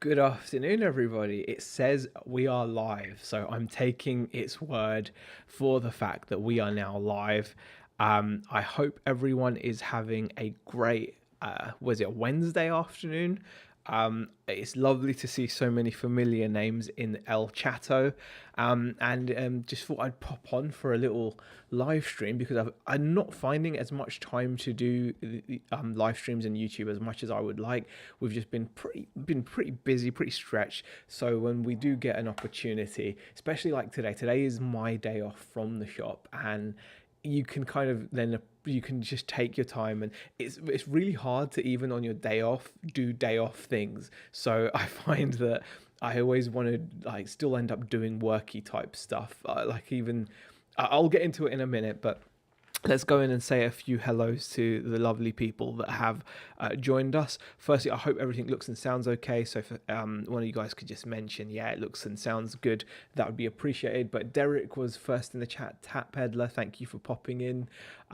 Good afternoon, everybody. It says we are live, so I'm taking its word for the fact that we are now live. I hope everyone is having a great, was it Wednesday afternoon? It's lovely to see so many familiar names in El Chato, and just thought I'd pop on for a little live stream because I'm not finding as much time to do live streams on YouTube as much as I would like. We've just been pretty busy, pretty stretched. So when we do get an opportunity, especially like today is my day off from the shop, and you can kind of then you can just take your time, and it's really hard to even on your day off do day off things. So I find that I always want to like still end up doing worky type stuff, like even I'll get into it in a minute, but let's go in and say a few hellos to the lovely people that have joined us. Firstly, I hope everything looks and sounds okay. So if one of you guys could just mention, yeah, it looks and sounds good, that would be appreciated. But Derek was first in the chat. Tap Peddler, thank you for popping in.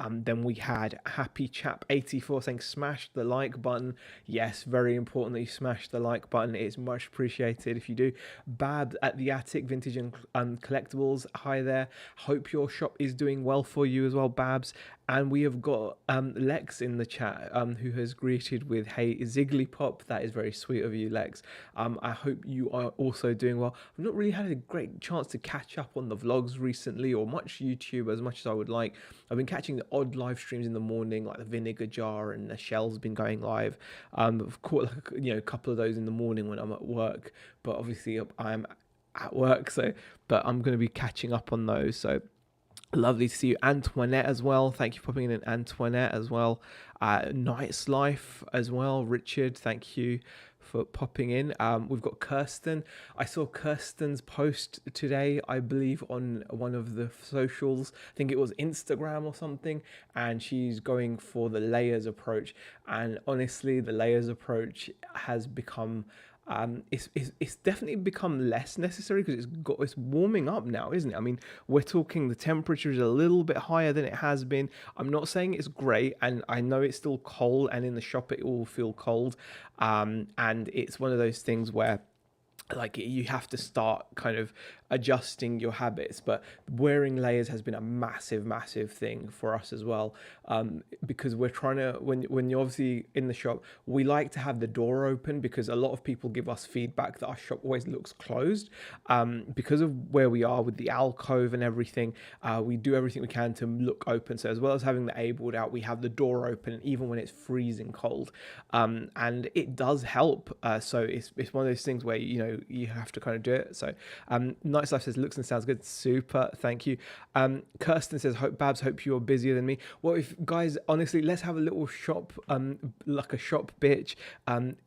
Then we had Happy Chap 84 saying smash the like button. Yes, very important that you smash the like button. It's much appreciated if you do. Bad at the Attic Vintage and Collectibles, hi there. Hope your shop is doing well for you as well, Babs. And we have got Lex in the chat, who has greeted with "Hey Zigglypop." That is very sweet of you, Lex. I hope you are also doing well. I've not really had a great chance to catch up on the vlogs recently or much YouTube as much as I would like. I've been catching the odd live streams in the morning, like the vinegar jar and the shell's been going live. I've caught like a couple of those in the morning when I'm at work, but obviously I'm at work, so but I'm going to be catching up on those. So lovely to see you, Antoinette, as well. Thank you for popping in, Antoinette, as well. Night's Life as well. Richard, thank you for popping in. We've got Kirsten. I saw Kirsten's post today, I believe, on one of the socials. I think it was Instagram or something. And she's going for the layers approach. And honestly, the layers approach has become... it's definitely become less necessary because it's warming up now, isn't it? I mean, we're talking the temperature is a little bit higher than it has been. I'm not saying it's great, and I know it's still cold, and in the shop it will feel cold. And it's one of those things where like you have to start kind of adjusting your habits, but wearing layers has been a massive thing for us as well, because we're trying to when you're obviously in the shop, we like to have the door open because a lot of people give us feedback that our shop always looks closed, because of where we are with the alcove and everything. We do everything we can to look open, so as well as having the A board out, we have the door open even when it's freezing cold, and it does help. So it's one of those things where you have to kind of do it. So Night's Life says looks and sounds good. Super, thank you. Kirsten says hope you're busier than me. Well, if guys, honestly, let's have a little shop, like a shop bitch.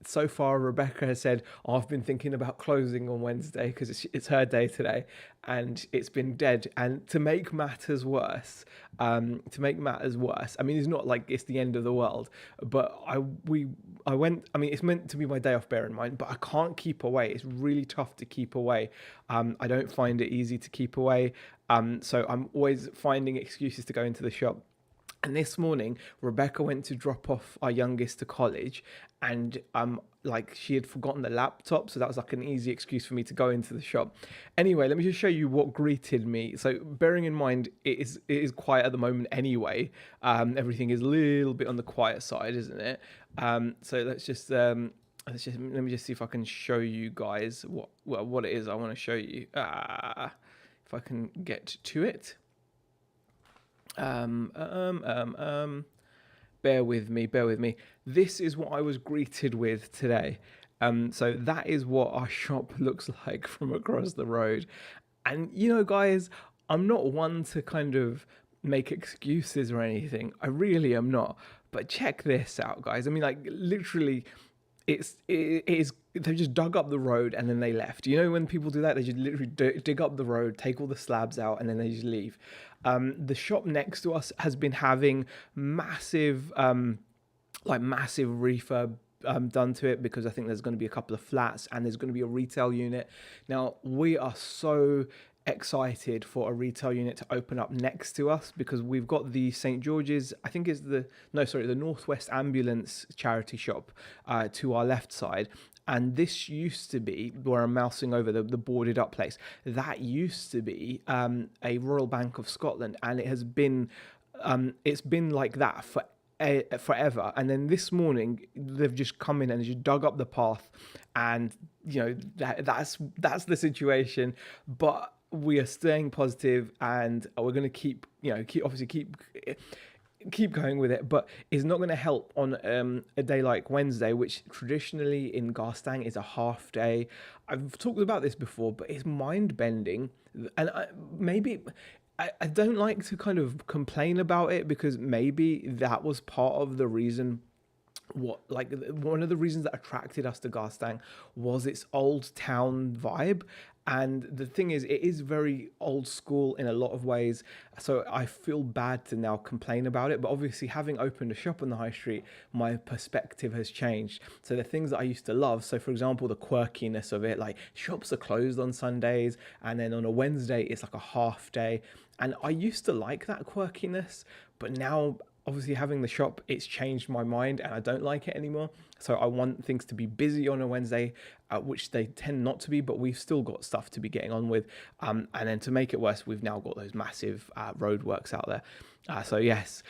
So far Rebecca has said, I've been thinking about closing on Wednesday because it's her day today and it's been dead. And to make matters worse, I mean, it's not like it's the end of the world, but I went, I mean, it's meant to be my day off, bear in mind, but I can't keep away. It's really tough to keep away. I don't find it easy to keep away. So I'm always finding excuses to go into the shop. And this morning, Rebecca went to drop off our youngest to college, and like she had forgotten the laptop, so that was like an easy excuse for me to go into the shop. Anyway, let me just show you what greeted me. So bearing in mind, it is quiet at the moment anyway. Everything is a little bit on the quiet side, isn't it? So let me just see if I can show you guys what it is I want to show you. If I can get to it. Bear with me. This is what I was greeted with today. So that is what our shop looks like from across the road. And guys, I'm not one to kind of make excuses or anything. I really am not. But check this out, guys. I mean, like literally, it is they just dug up the road and then they left. When people do that, they just literally dig up the road, take all the slabs out, and then they just leave. The shop next to us has been having massive refurb done to it because I think there's going to be a couple of flats and there's going to be a retail unit. Now, we are so excited for a retail unit to open up next to us because we've got the St. George's, I think it's the Northwest Ambulance charity shop to our left side. And this used to be where I'm mousing over the boarded up place. That used to be a Royal Bank of Scotland, and it's been like that for forever. And then this morning they've just come in and just dug up the path, and that's the situation. But we are staying positive, and we're going to keep going with it, but it's not going to help on a day like Wednesday, which traditionally in Garstang is a half day. I've talked about this before, but it's mind bending, and I don't like to kind of complain about it, because maybe that was part of the reason. One of the reasons that attracted us to Garstang was its old town vibe. And the thing is, it is very old school in a lot of ways, so I feel bad to now complain about it. But obviously, having opened a shop on the high street, my perspective has changed. So the things that I used to love, so for example, the quirkiness of it, like shops are closed on Sundays, and then on a Wednesday it's like a half day, and I used to like that quirkiness. But now, obviously, having the shop, it's changed my mind, and I don't like it anymore. So I want things to be busy on a Wednesday, which they tend not to be, but we've still got stuff to be getting on with. And then to make it worse, we've now got those massive roadworks out there. So yes,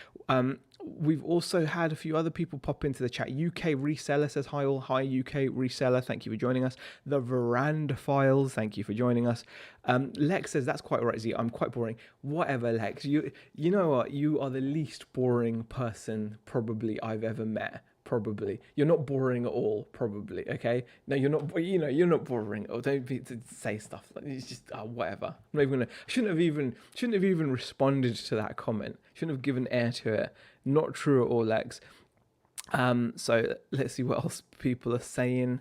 we've also had a few other people pop into the chat. UK Reseller says hi all. Hi UK Reseller, thank you for joining us. The Veranda Files, thank you for joining us. Lex says that's quite right, Z. I'm quite boring. Whatever, Lex. You know what? You are the least boring person probably I've ever met. Probably you're not boring at all. Probably, okay. No, you're not. You're not boring. Or don't be to say stuff like it's just whatever. I'm not even gonna. Shouldn't have even responded to that comment. Shouldn't have given air to it. Not true at all, Lex. So let's see what else people are saying.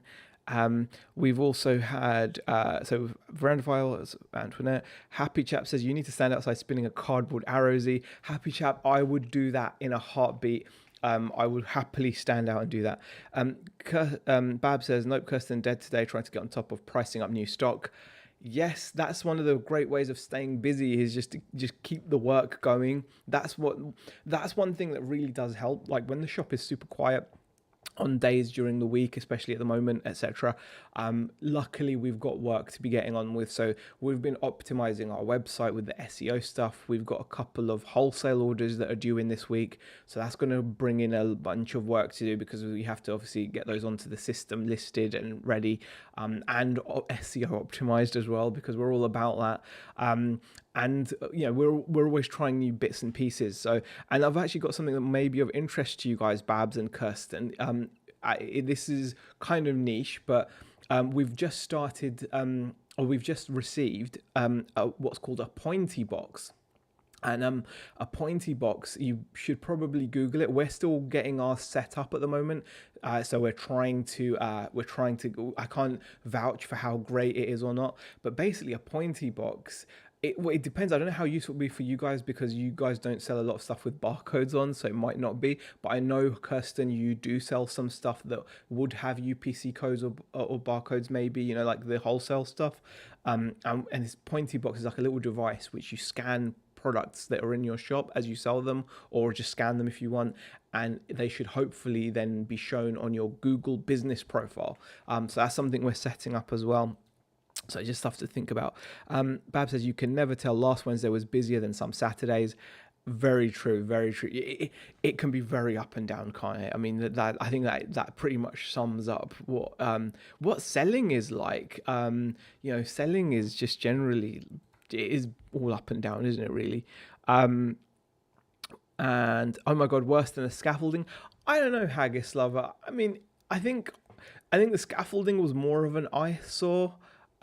We've also had so Veranda Files, Antoinette. Happy Chap says you need to stand outside spinning a cardboard arrow, Z. Happy Chap, I would do that in a heartbeat. I would happily stand out and do that. Bab says, nope, Kirsten dead today, trying to get on top of pricing up new stock. Yes, that's one of the great ways of staying busy, is just to keep the work going. That's one thing that really does help. Like when the shop is super quiet on days during the week, especially at the moment, etc. Luckily, we've got work to be getting on with. So we've been optimizing our website with the SEO stuff. We've got a couple of wholesale orders that are due in this week. So that's going to bring in a bunch of work to do, because we have to obviously get those onto the system listed and ready, and SEO optimized as well, because we're all about that. And we're always trying new bits and pieces. So, and I've actually got something that may be of interest to you guys, Babs and Kirsten. This is kind of niche, but we've just started, or we've just received what's called a pointy box. And a pointy box, you should probably Google it. We're still getting ours set up at the moment, so we're trying to. I can't vouch for how great it is or not, but basically a pointy box. It depends. I don't know how useful it will be for you guys, because you guys don't sell a lot of stuff with barcodes on, so it might not be. But I know, Kirsten, you do sell some stuff that would have UPC codes or barcodes, maybe, like the wholesale stuff. And this pointy box is like a little device which you scan products that are in your shop as you sell them, or just scan them if you want, and they should hopefully then be shown on your Google business profile. So that's something we're setting up as well. So just stuff to think about. Bab says you can never tell. Last Wednesday was busier than some Saturdays. Very true, very true. It can be very up and down, can't it? I mean, that I think that pretty much sums up what selling is like. Selling is just generally, it is all up and down, isn't it? Really. And oh my god, worse than the scaffolding. I don't know, Haggis Lover. I mean, I think the scaffolding was more of an eyesore.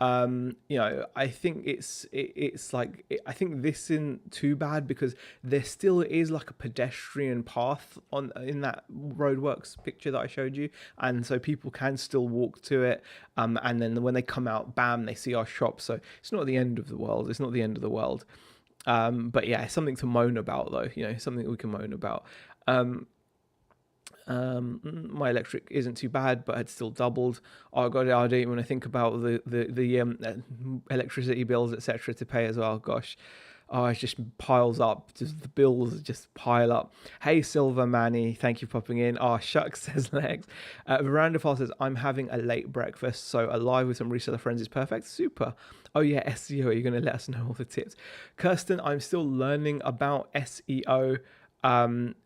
I think I think this isn't too bad, because there still is like a pedestrian path in that Roadworks picture that I showed you, and so people can still walk to it. And then when they come out, bam, they see our shop. So it's not the end of the world. It's not the end of the world. But yeah, something to moan about though. Something we can moan about. My electric isn't too bad, but it's still doubled. Oh god, I don't even want to think about the electricity bills, etc., to pay as well. Gosh, Oh, it just piles up. Just the bills just pile up. Hey, Silver Manny, thank you for popping in. Oh, shucks, says Lex. Veranda File says, I'm having a late breakfast, so a live with some reseller friends is perfect. Super. Oh, yeah, SEO. Are you going to let us know all the tips? Kirsten, I'm still learning about SEO.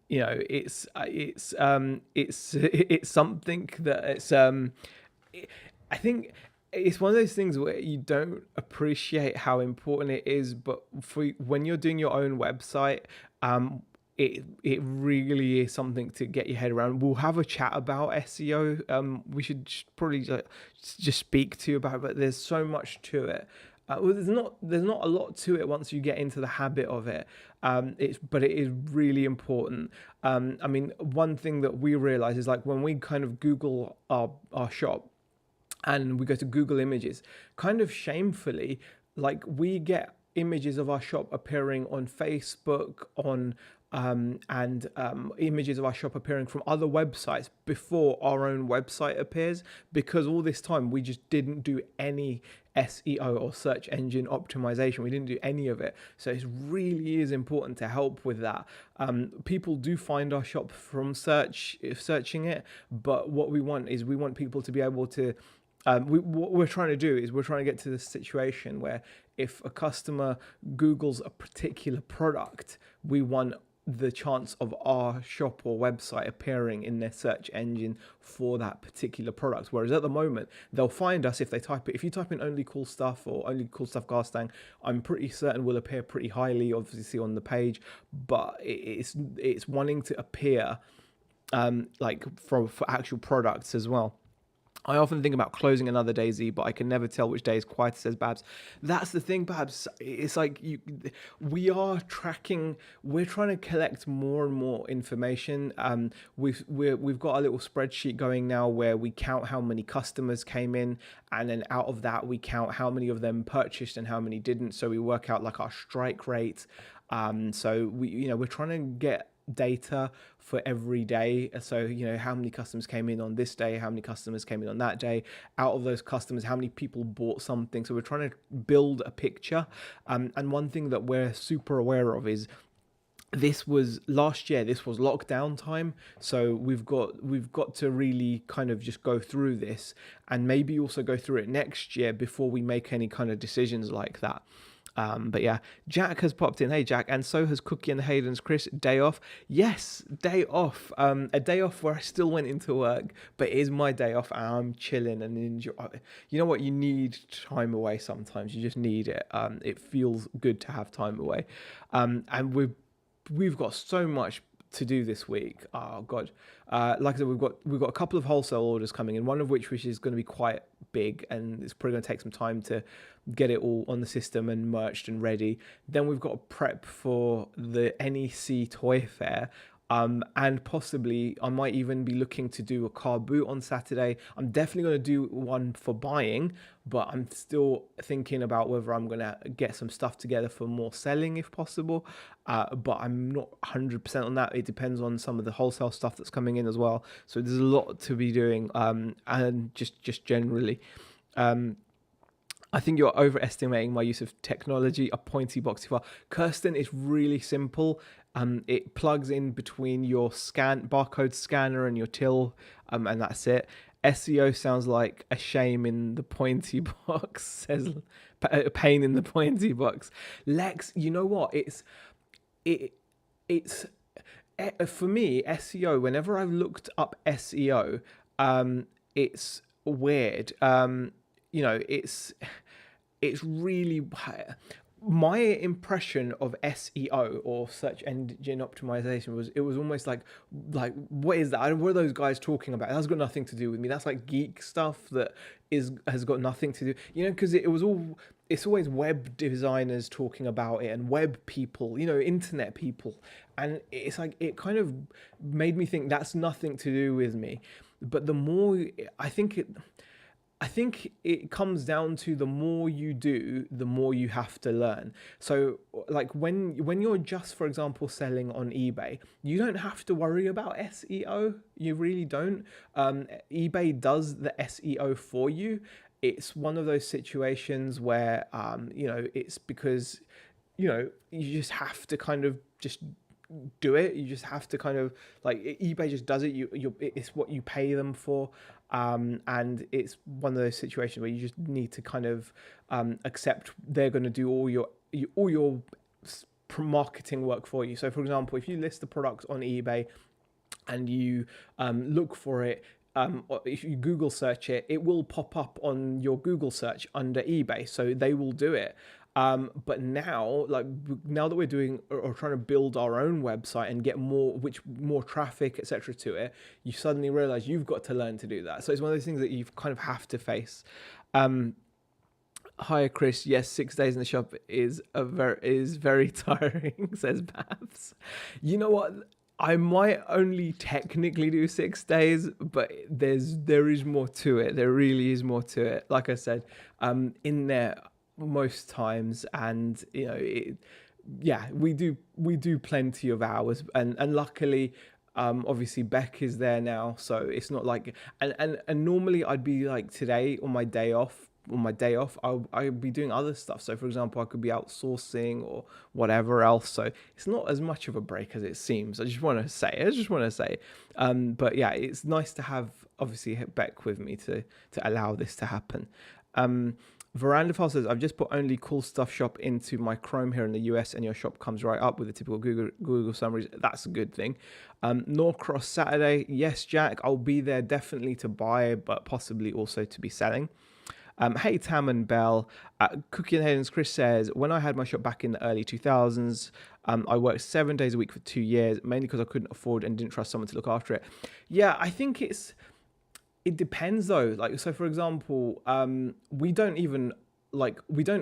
It's something that I think it's one of those things where you don't appreciate how important it is, but when you're doing your own website, it really is something to get your head around. We'll have a chat about SEO. We should probably just speak to you about it, but there's so much to it. Well, there's not a lot to it once you get into the habit of it. But it is really important. I mean, one thing that we realize is like when we kind of Google our shop, and we go to Google Images, kind of shamefully, like we get images of our shop appearing on Facebook, and images of our shop appearing from other websites before our own website appears, because all this time we just didn't do any SEO or search engine optimization. We didn't do any of it. So it really is important to help with that. People do find our shop from searching it, but what we want is we want people to be able to what we're trying to do is we're trying to get to this situation where if a customer Googles a particular product, we want the chance of our shop or website appearing in their search engine for that particular product. Whereas at the moment, they'll find us if they type it. If you type in only cool stuff or only cool stuff Garstang, I'm pretty certain will appear pretty highly, obviously, on the page. But it's wanting to appear like for actual products as well. I often think about closing another Daisy, but I can never tell which day is quieter, says Babs. That's the thing, Babs. It's like we are tracking. We're trying to collect more and more information. We've got a little spreadsheet going now where we count how many customers came in, and then out of that we count how many of them purchased and how many didn't. So we work out like our strike rate. So we're trying to get data for every day. So how many customers came in on this day, how many customers came in on that day, out of those customers how many people bought something. So we're trying to build a picture, and one thing that we're super aware of is this was last year, this was lockdown time, so we've got to really kind of just go through this and maybe also go through it next year before we make any kind of decisions like that. But yeah, Jack has popped in. Hey, Jack. And so has Cookie and the Haydens. Chris, day off. Yes, day off. A day off where I still went into work, but it is my day off and I'm chilling and enjoy. You know what? You need time away sometimes. You just need it. It feels good to have time away. And we've got so much to do this week. Oh God. Like I said, we've got a couple of wholesale orders coming in, one of which is going to be quite big, and it's probably going to take some time to get it all on the system and merged and ready. Then we've got to prep for the NEC Toy Fair. And possibly I might even be looking to do a car boot on Saturday. I'm definitely going to do one for buying, but I'm still thinking about whether I'm going to get some stuff together for more selling if possible. But I'm not 100% on that. It depends on some of the wholesale stuff that's coming in as well. So there's a lot to be doing, and just generally. I think you're overestimating my use of technology. A pointy boxy file. Kirsten, is really simple. It plugs in between your barcode scanner and your till, and that's it. SEO sounds like a shame in the pointy box, says a pain in the pointy box. Lex, you know what? It's for me, SEO. Whenever I've looked up SEO, it's weird. It's really, my impression of SEO or search engine optimization was, it was almost like what is that? What are those guys talking about? That's got nothing to do with me. That's like geek stuff that has got nothing to do, because it's always web designers talking about it and web people, internet people, and it's like it kind of made me think that's nothing to do with me. But the more I think it comes down to, the more you do, the more you have to learn. So like when you're just, for example, selling on eBay, you don't have to worry about SEO. You really don't. eBay does the SEO for you. It's one of those situations where, it's because you just have to kind of just do it. You just have to kind of like eBay just does it. It's what you pay them for, and it's one of those situations where you just need to kind of accept they're going to do all your marketing work for you. So, for example, if you list the products on eBay and you look for it. Or if you Google search it, it will pop up on your Google search under eBay. So they will do it. But now, now that we're doing or trying to build our own website and get more traffic, etc. to it, you suddenly realize you've got to learn to do that. So it's one of those things that you kind of have to face. Hi Chris, yes, 6 days in the shop is very tiring, says Babs. You know what? I might only technically do 6 days, but there is more to it. There really is more to it. Like I said, in there most times, and yeah, we do plenty of hours, and luckily, obviously Beck is there now, so it's not like and normally I'd be like today on my day off. I'll be doing other stuff. So, for example, I could be outsourcing or whatever else. So it's not as much of a break as it seems. I just want to say. But yeah, it's nice to have obviously Beck with me to allow this to happen. Veranda File says, I've just put only cool stuff shop into my Chrome here in the US, and your shop comes right up with the typical Google summaries. That's a good thing. Norcross Saturday, yes, Jack, I'll be there definitely to buy, but possibly also to be selling. Hey Tam and Bell, Cookie and Hayden's Chris says, when I had my shop back in the early 2000s, I worked 7 days a week for 2 years, mainly because I couldn't afford and didn't trust someone to look after it. Yeah, I think it depends though. Like, so for example, we don't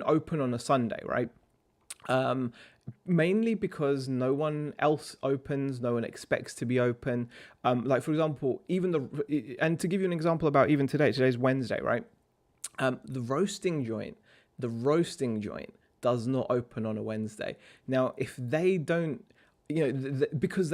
open on a Sunday, right? Mainly because no one else opens, no one expects to be open. Like for example, and to give you an example about even today's Wednesday, right? The roasting joint does not open on a Wednesday. Now, if they don't, because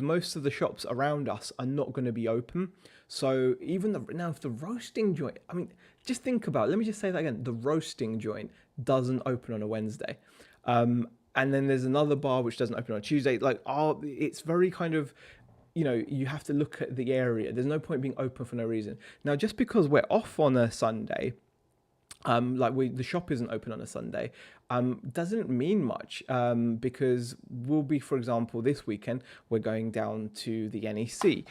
most of the shops around us are not going to be open. So if the roasting joint, I mean, just think about it. Let me just say that again. The roasting joint doesn't open on a Wednesday. And then there's another bar which doesn't open on a Tuesday. It's very kind of, you have to look at the area. There's no point being open for no reason. Now, just because we're off on a Sunday, the shop isn't open on a Sunday, doesn't mean much, because we'll be, for example, this weekend, we're going down to the NEC.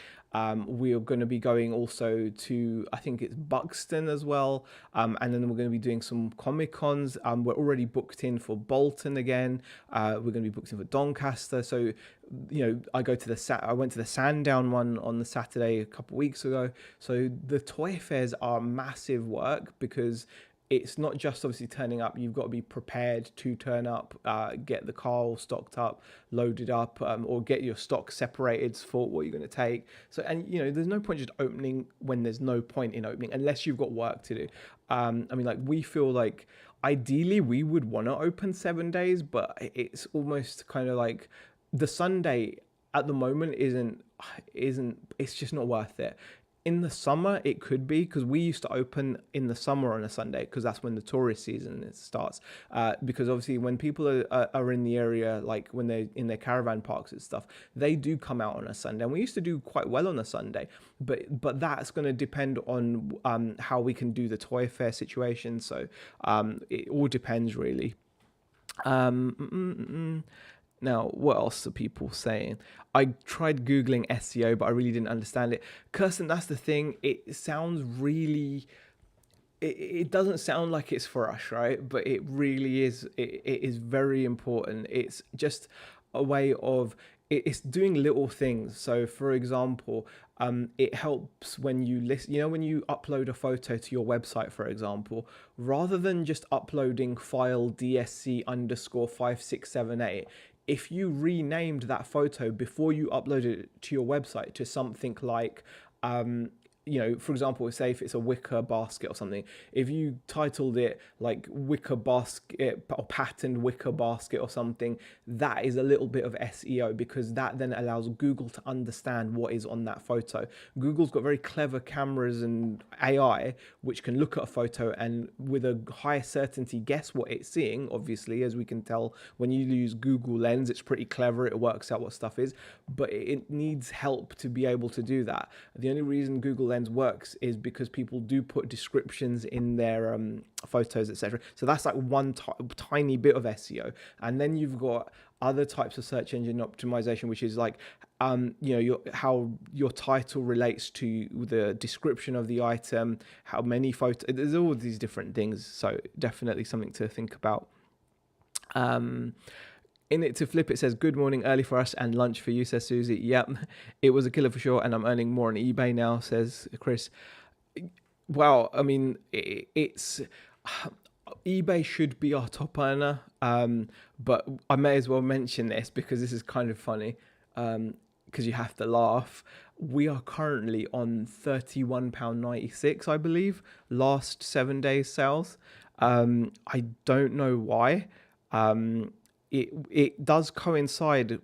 We are going to be going also to, I think it's Buxton as well. And then we're going to be doing some Comic Cons. We're already booked in for Bolton again. We're going to be booked in for Doncaster. So, I went to the Sandown one on the Saturday a couple of weeks ago. So the toy fairs are massive work because it's not just obviously turning up. You've got to be prepared to turn up, get the car all stocked up, loaded up, or get your stock separated for what you're going to take. So, and there's no point just opening when there's no point in opening unless you've got work to do. We feel like ideally we would want to open 7 days, but it's almost kind of like the Sunday at the moment isn't. It's just not worth it. In the summer, it could be, because we used to open in the summer on a Sunday because that's when the tourist season starts. Because obviously when people are in the area, like when they're in their caravan parks and stuff, they do come out on a Sunday. And we used to do quite well on a Sunday. But that's going to depend on how we can do the toy fair situation. So it all depends, really. Now, what else are people saying? I tried Googling SEO, but I really didn't understand it. Kirsten, that's the thing. It sounds really... It doesn't sound like it's for us, right? But it really is. It is very important. It's just a way of... It's doing little things. So, for example, it helps when you list, when you upload a photo to your website, for example, rather than just uploading file DSC _5678, if you renamed that photo before you uploaded it to your website to something like for example, say if it's a wicker basket or something, if you titled it like wicker basket or patterned wicker basket or something, that is a little bit of SEO, because that then allows Google to understand what is on that photo. Google's got very clever cameras and AI which can look at a photo and with a high certainty guess what it's seeing. Obviously, as we can tell, when you use Google Lens, it's pretty clever. It works out what stuff is, but it needs help to be able to do that. The only reason Google Lens works is because people do put descriptions in their photos, etc. So that's like one tiny bit of SEO. And then you've got other types of search engine optimization, which is like how your title relates to the description of the item, how many photos. There's all these different things, so definitely something to think about. In it to flip, it says, good morning, early for us and lunch for you, says Susie. Yep, it was a killer for sure, and I'm earning more on eBay now, says Chris. Well, I mean, it's eBay should be our top earner, but I may as well mention this because this is kind of funny, because you have to laugh. We are currently on £31.96, I believe, last 7 days sales. I don't know why. It does coincide.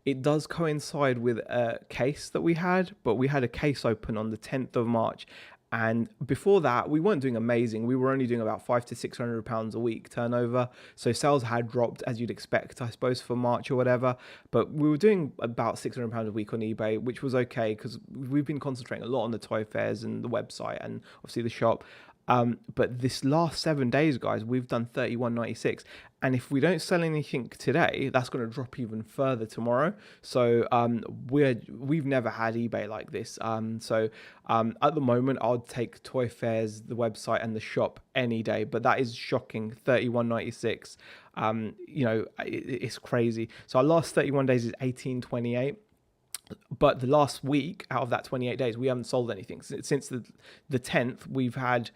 It does coincide with a case that we had, but we had a case open on the 10th of March, and before that we weren't doing amazing. We were only doing about £500 to £600 a week turnover, so sales had dropped as you'd expect, I suppose, for March or whatever. But we were doing about £600 a week on eBay, which was okay because we've been concentrating a lot on the toy fairs and the website and obviously the shop. But this last 7 days, guys, we've done 31.96, and if we don't sell anything today, that's going to drop even further tomorrow. So we've never had eBay like this. At the moment, I'll take toy fairs, the website, and the shop any day. But that is shocking, 31.96. It's crazy. So our last 31 days is 18.28. But the last week out of that 28 days, we haven't sold anything. Since the 10th, we've had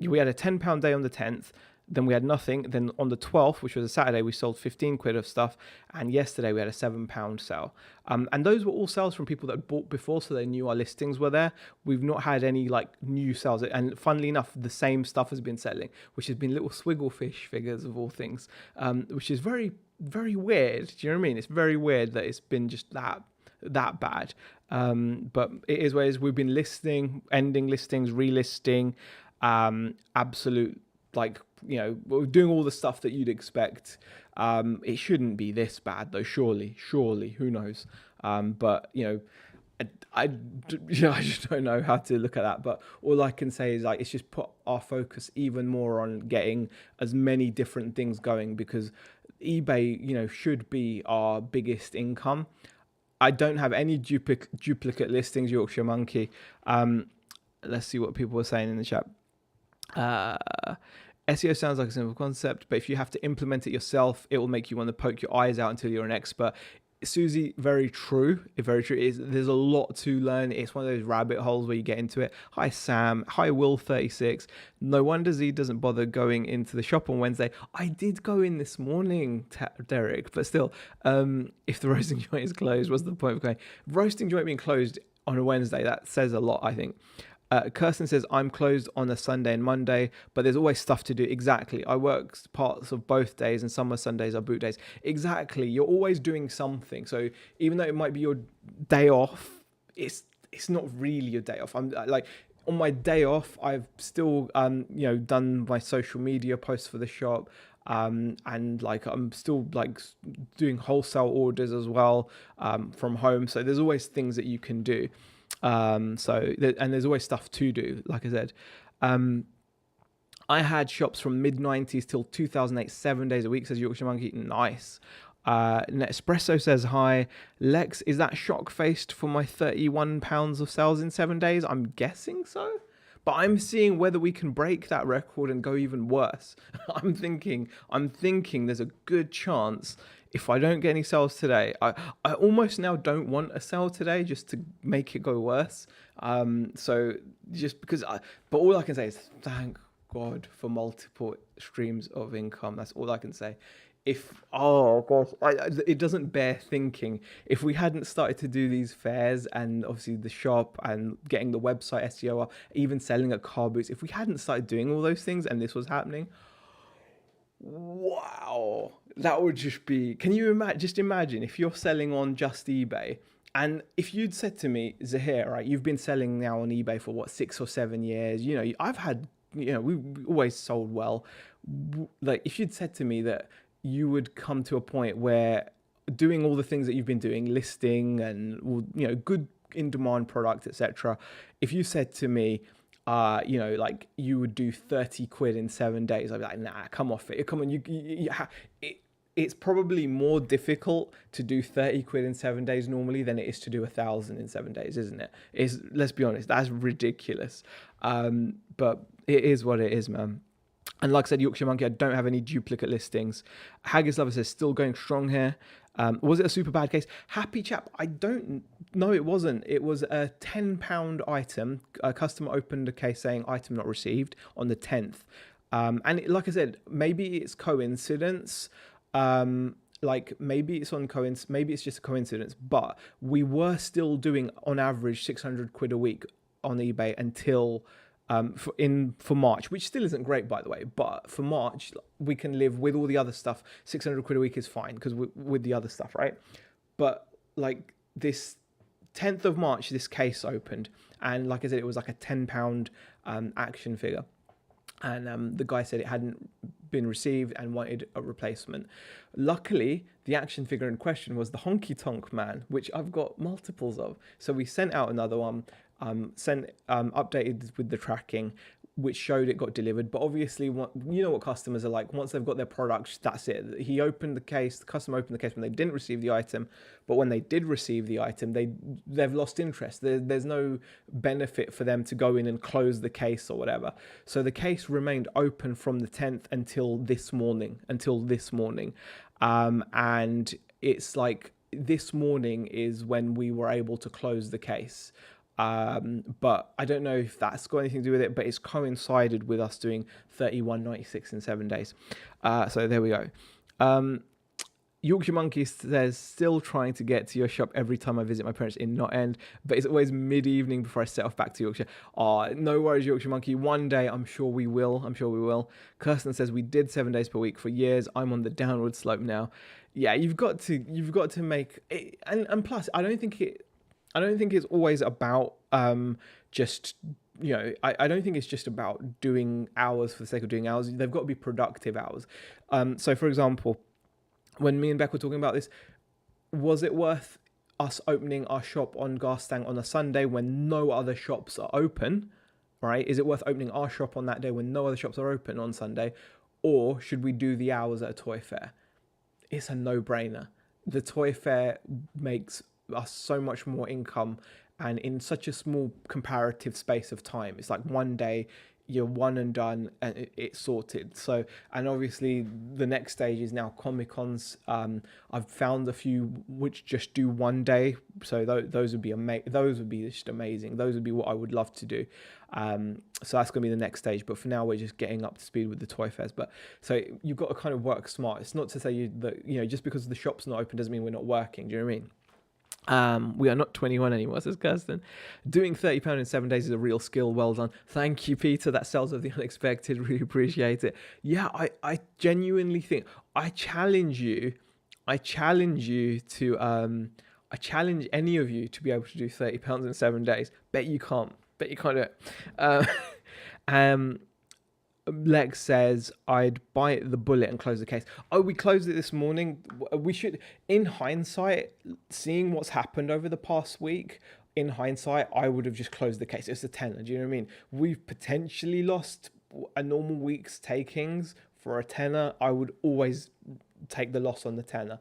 we had a £10 day on the 10th, then we had nothing. Then on the 12th, which was a Saturday, we sold 15 quid of stuff. And yesterday we had a £7 sale. And those were all sales from people that bought before, so they knew our listings were there. We've not had any like new sales. And funnily enough, the same stuff has been selling, which has been little swigglefish figures of all things, which is very, very weird. Do you know what I mean? It's very weird that it's been just that bad. But it is what it is. We've been listing, ending listings, relisting, absolute, like, we're doing all the stuff that you'd expect. It shouldn't be this bad though, surely, who knows? But I just don't know how to look at that. But all I can say is, like, it's just put our focus even more on getting as many different things going, because eBay, should be our biggest income. I don't have any duplicate listings, Yorkshire Monkey. Let's see what people were saying in the chat. SEO sounds like a simple concept, but if you have to implement it yourself, it will make you want to poke your eyes out until you're an expert. Susie, very true. Very true. There's a lot to learn. It's one of those rabbit holes where you get into it. Hi, Sam. Hi, Will36. No wonder Z doesn't bother going into the shop on Wednesday. I did go in this morning, Derek, but still, if the roasting joint is closed, what's the point of going? Roasting joint being closed on a Wednesday, that says a lot, I think. Kirsten says, I'm closed on a Sunday and Monday, but there's always stuff to do. Exactly. I work parts of both days, and summer Sundays are boot days. Exactly. You're always doing something. So even though it might be your day off, it's not really your day off. I'm like, on my day off, I've still done my social media posts for the shop. And like, I'm still like doing wholesale orders as well, from home. So there's always things that you can do. And there's always stuff to do, like I said. I had shops from mid-90s till 2008, 7 days a week, says Yorkshire Monkey. Nice. Nespresso says, hi. Lex, is that shock-faced for my £31 of sales in 7 days? I'm guessing so. But I'm seeing whether we can break that record and go even worse. I'm thinking there's a good chance, if I don't get any sales today, I almost now don't want a sale today just to make it go worse. So just because but all I can say is thank God for multiple streams of income. That's all I can say. if oh gosh, it doesn't bear thinking. If we hadn't started to do these fairs and obviously the shop and getting the website SEO up, even selling at car booths, if we hadn't started doing all those things and this was happening, wow, that would just be. Can you imagine? Just imagine if you're selling on just eBay, and if you'd said to me, Zahir, right, you've been selling now on eBay for what, 6 or 7 years. You know, I've had, you know, we always sold well. Like if you'd said to me that you would come to a point where doing all the things that you've been doing, listing and, you know, good in demand products, etc. If you said to me, you know, like you would do 30 quid in 7 days, I'd be like, nah, come off it. Come on, it's probably more difficult to do 30 quid in 7 days normally than it is to do 1,000 in 7 days, isn't it? Let's be honest, that's ridiculous. But it is what it is, man. And like I said, Yorkshire Monkey, I don't have any duplicate listings. Haggis Lover says, still going strong here. Was it a super bad case? Happy Chap, I don't know, it wasn't. It was a £10 item. A customer opened a case saying item not received on the 10th. Like I said, maybe it's coincidence. Like maybe it's maybe it's just a coincidence, but we were still doing on average 600 quid a week on eBay until for March, which still isn't great, by the way, but for March we can live with all the other stuff. 600 quid a week is fine because with the other stuff, right? But like this 10th of March, this case opened, and like I said, it was like a £10 action figure, and the guy said it hadn't been received and wanted a replacement. Luckily, the action figure in question was the Honky Tonk Man, which I've got multiples of. So we sent out another one, updated with the tracking, which showed it got delivered. But obviously, you know what customers are like. Once they've got their products, that's it. The customer opened the case when they didn't receive the item, but when they did receive the item, they've lost interest. There's no benefit for them to go in and close the case or whatever. So the case remained open from the 10th until this morning. And it's like this morning is when we were able to close the case. But I don't know if that's got anything to do with it, but it's coincided with us doing 31.96 in 7 days. So there we go. Yorkshire Monkey says, still trying to get to your shop every time I visit my parents in Knott End, but it's always mid-evening before I set off back to Yorkshire. No worries, Yorkshire Monkey. One day, I'm sure we will. Kirsten says, we did 7 days per week for years. I'm on the downward slope now. Yeah, you've got to make it, and plus, I don't think it's always about just, you know, I don't think it's just about doing hours for the sake of doing hours. They've got to be productive hours. So for example, when me and Beck were talking about this, was it worth us opening our shop on Garstang on a Sunday when no other shops are open, right? Is it worth opening our shop on that day when no other shops are open on Sunday? Or should we do the hours at a toy fair? It's a no-brainer. The toy fair makes us so much more income, and in such a small comparative space of time. It's like one day, you're one and done, and it's sorted. So, and obviously the next stage is now Comic Cons. I've found a few which just do one day, so those would be those would be just amazing. Those would be what I would love to do. So that's going to be the next stage. But for now, we're just getting up to speed with the toy fairs. But so you've got to kind of work smart. It's not to say that, you know, just because the shop's not open doesn't mean we're not working. Do you know what I mean? We are not 21 anymore, says Kirsten. Doing £30 in 7 days is a real skill. Well done. Thank you, Peter. That sells of the unexpected. Really appreciate it. Yeah, I genuinely think I challenge you to I challenge any of you to be able to do £30 in 7 days. Bet you can't do it. Lex says, I'd bite the bullet and close the case. Oh, we closed it this morning. We should, in hindsight, seeing what's happened over the past week, in hindsight, I would have just closed the case. It's a tenner. Do you know what I mean? We've potentially lost a normal week's takings for a tenner. I would always take the loss on the tenner.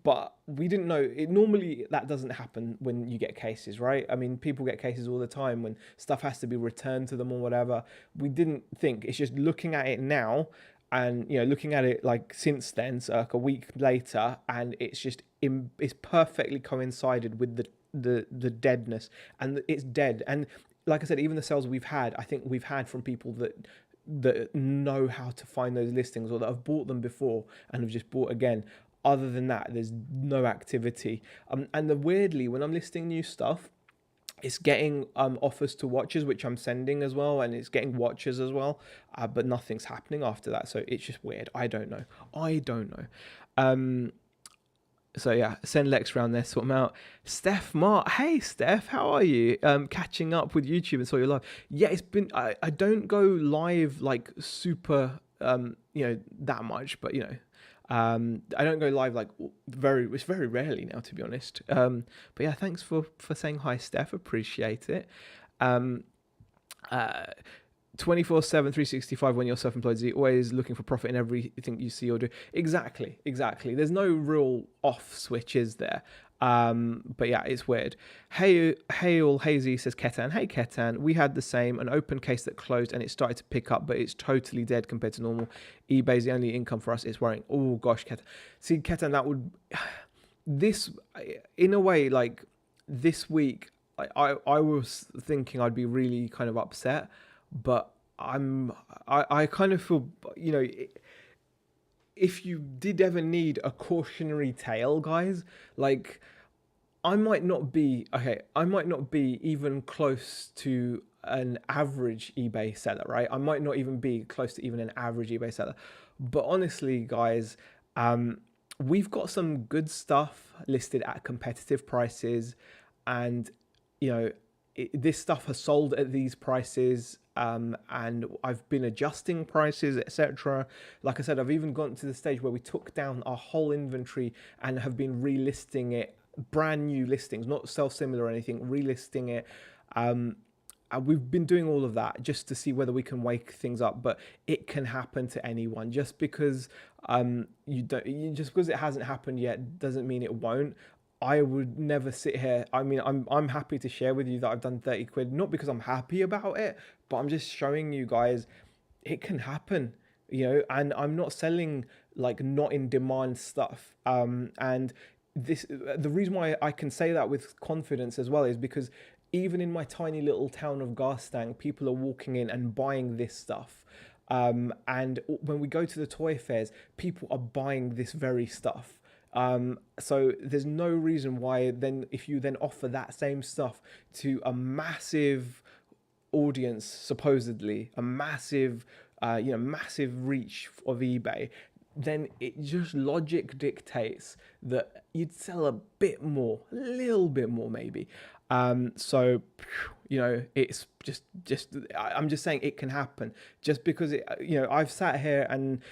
But we didn't know it. Normally that doesn't happen when you get cases, right? I mean, people get cases all the time when stuff has to be returned to them or whatever. We didn't think. It's just looking at it now, and, you know, looking at it like since then, so like a week later, and it's just it's perfectly coincided with the deadness, and it's dead. And like I said, even the sales we've had, I think we've had from people that that know how to find those listings, or that have bought them before and have just bought again. Other than that, there's no activity. Weirdly, when I'm listing new stuff, it's getting offers to watchers, which I'm sending as well, and it's getting watchers as well, but nothing's happening after that. So it's just weird. I don't know. Um, so yeah, send Lex around there, sort them out. Steph Mart, hey Steph, how are you? Catching up with YouTube and saw you live. Yeah, it's been. I don't go live like super, that much, but I don't go live like it's very rarely now, to be honest. But yeah, thanks for saying hi, Steph. Appreciate it. Um, uh, 24/7, 365 when you're self-employed, you're always looking for profit in everything you see or do. Exactly. There's no real off switches there. But yeah, it's weird. Hail Hazy says Ketan. Hey Ketan, we had the same, an open case that closed and it started to pick up, but it's totally dead compared to normal. eBay's the only income for us. It's worrying. Oh gosh, Ketan. See, Ketan, that would this in a way, like this week, I was thinking I'd be really kind of upset, but I kind of feel, if you did ever need a cautionary tale, guys, like I might not be even close to an average eBay seller, right? I might not even be close to even an average eBay seller. But honestly, guys, we've got some good stuff listed at competitive prices, and this stuff has sold at these prices, and I've been adjusting prices, etc. Like I said, I've even gotten to the stage where we took down our whole inventory and have been relisting it, brand new listings, not self-similar or anything, relisting it. And we've been doing all of that just to see whether we can wake things up, but it can happen to anyone. Just because just because it hasn't happened yet doesn't mean it won't. I would never sit here. I mean, I'm happy to share with you that I've done 30 quid, not because I'm happy about it, but I'm just showing you guys it can happen, and I'm not selling like not in demand stuff. And the reason why I can say that with confidence as well is because even in my tiny little town of Garstang, people are walking in and buying this stuff. And when we go to the toy fairs, people are buying this very stuff. So there's no reason why then, if you then offer that same stuff to a massive audience, supposedly a massive, massive reach of eBay, then it just logic dictates that you'd sell a bit more, a little bit more maybe. So it's just I'm just saying it can happen. Just because I've sat here and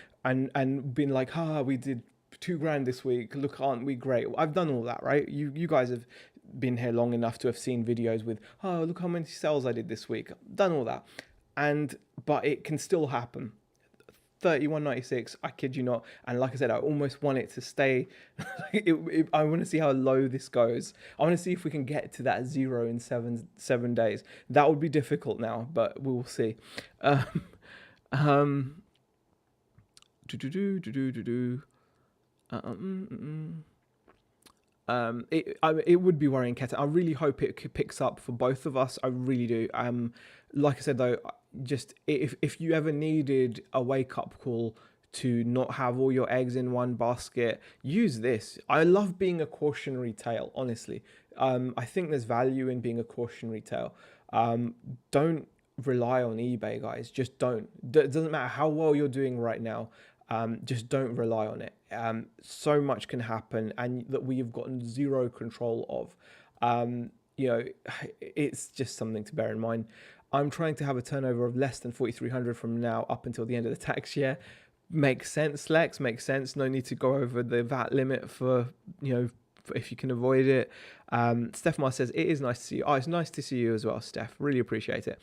been like, we did $2,000 this week. Look, aren't we great? I've done all that, right? You guys have been here long enough to have seen videos with, look how many sales I did this week. I've done all that, but it can still happen. 31.96, I kid you not. And like I said, I almost want it to stay. I want to see how low this goes. I want to see if we can get to that 0 in seven days. That would be difficult now, but we'll see. It would be worrying, Keta. I really hope it picks up for both of us. I really do. Like I said though, just if you ever needed a wake up call to not have all your eggs in one basket, use this. I love being a cautionary tale, honestly. I think there's value in being a cautionary tale. Don't rely on eBay, guys. Just don't. It doesn't matter how well you're doing right now. Just don't rely on it. So much can happen, and that we have gotten zero control of. It's just something to bear in mind. I'm trying to have a turnover of less than 4,300 from now up until the end of the tax year. Makes sense, Lex. Makes sense. No need to go over the VAT limit for if you can avoid it. Steph Mar says it is nice to see you. Oh, it's nice to see you as well, Steph. Really appreciate it.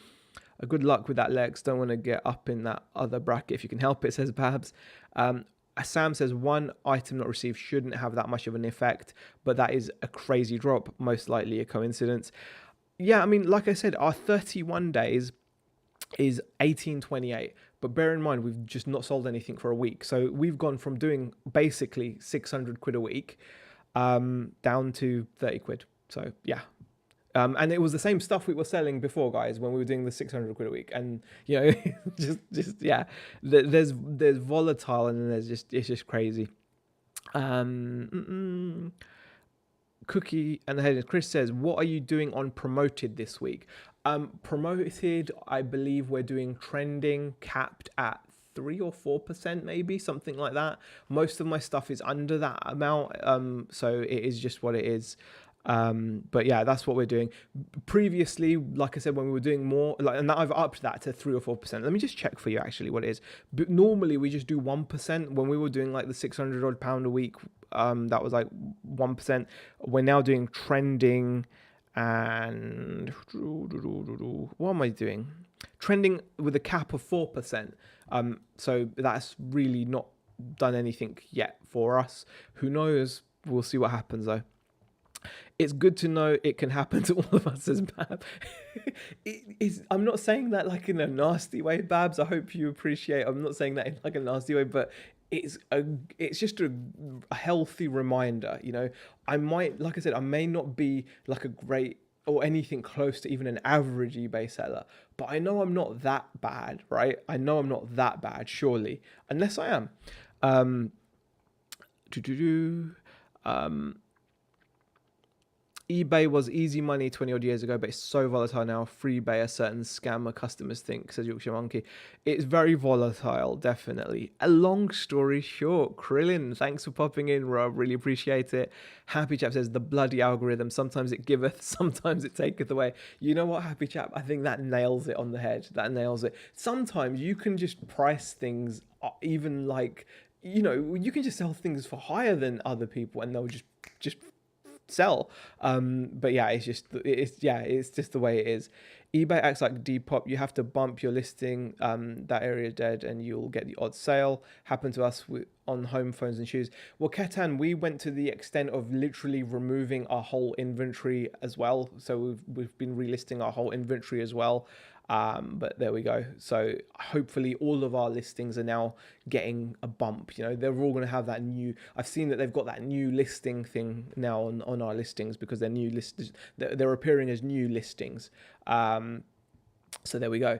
Good luck with that, Lex. Don't want to get up in that other bracket if you can help it, says Babs. Sam says one item not received shouldn't have that much of an effect, but that is a crazy drop, most likely a coincidence. Yeah, I mean, like I said, our 31 days is 1828, but bear in mind we've just not sold anything for a week, so we've gone from doing basically 600 quid a week down to 30 quid. So yeah, And it was the same stuff we were selling before, guys, when we were doing the 600 quid a week. And you know, just yeah, there's volatile, and then there's just it's just crazy. Cookie and the head. Chris says, "What are you doing on promoted this week?" Promoted, I believe we're doing trending capped at 3 or 4%, maybe something like that. Most of my stuff is under that amount, so it is just what it is. But yeah, that's what we're doing. Previously, like I said, when we were doing more, like, and now I've upped that to 3 or 4%. Let me just check for you actually what it is. But normally we just do 1%. When we were doing like the 600 odd pound a week, that was like 1%. We're now doing trending, and what am I doing? Trending with a cap of 4%. So that's really not done anything yet for us. Who knows? We'll see what happens though. It's good to know it can happen to all of us as Bab. I'm not saying that like in a nasty way, Babs. I hope you appreciate. I'm not saying that in like a nasty way, but it's just a healthy reminder. You know, I might, like I said, I may not be like a great or anything close to even an average eBay seller, but I know I'm not that bad, right? I know I'm not that bad, surely, unless I am. Um, eBay was easy money 20 odd years ago, but it's so volatile now. Freebay, a certain scammer customers think, says Yorkshire Monkey. It's very volatile, definitely. A long story short, Krillin, thanks for popping in, Rob. Really appreciate it. Happy Chap says, the bloody algorithm. Sometimes it giveth, sometimes it taketh away. You know what, Happy Chap? I think that nails it on the head. That nails it. Sometimes you can just price things even like, you know, you can just sell things for higher than other people and they'll just sell. But yeah, it's just the way it is. eBay acts like Depop. You have to bump your listing, that area dead, and you'll get the odd sale. Happened to us on home phones and shoes. Well, Ketan, we went to the extent of literally removing our whole inventory as well. So we've been relisting our whole inventory as well. But there we go. So hopefully all of our listings are now getting a bump. You know, they're all going to have that new. I've seen that they've got that new listing thing now on our listings because they're new listings. They're appearing as new listings. So there we go.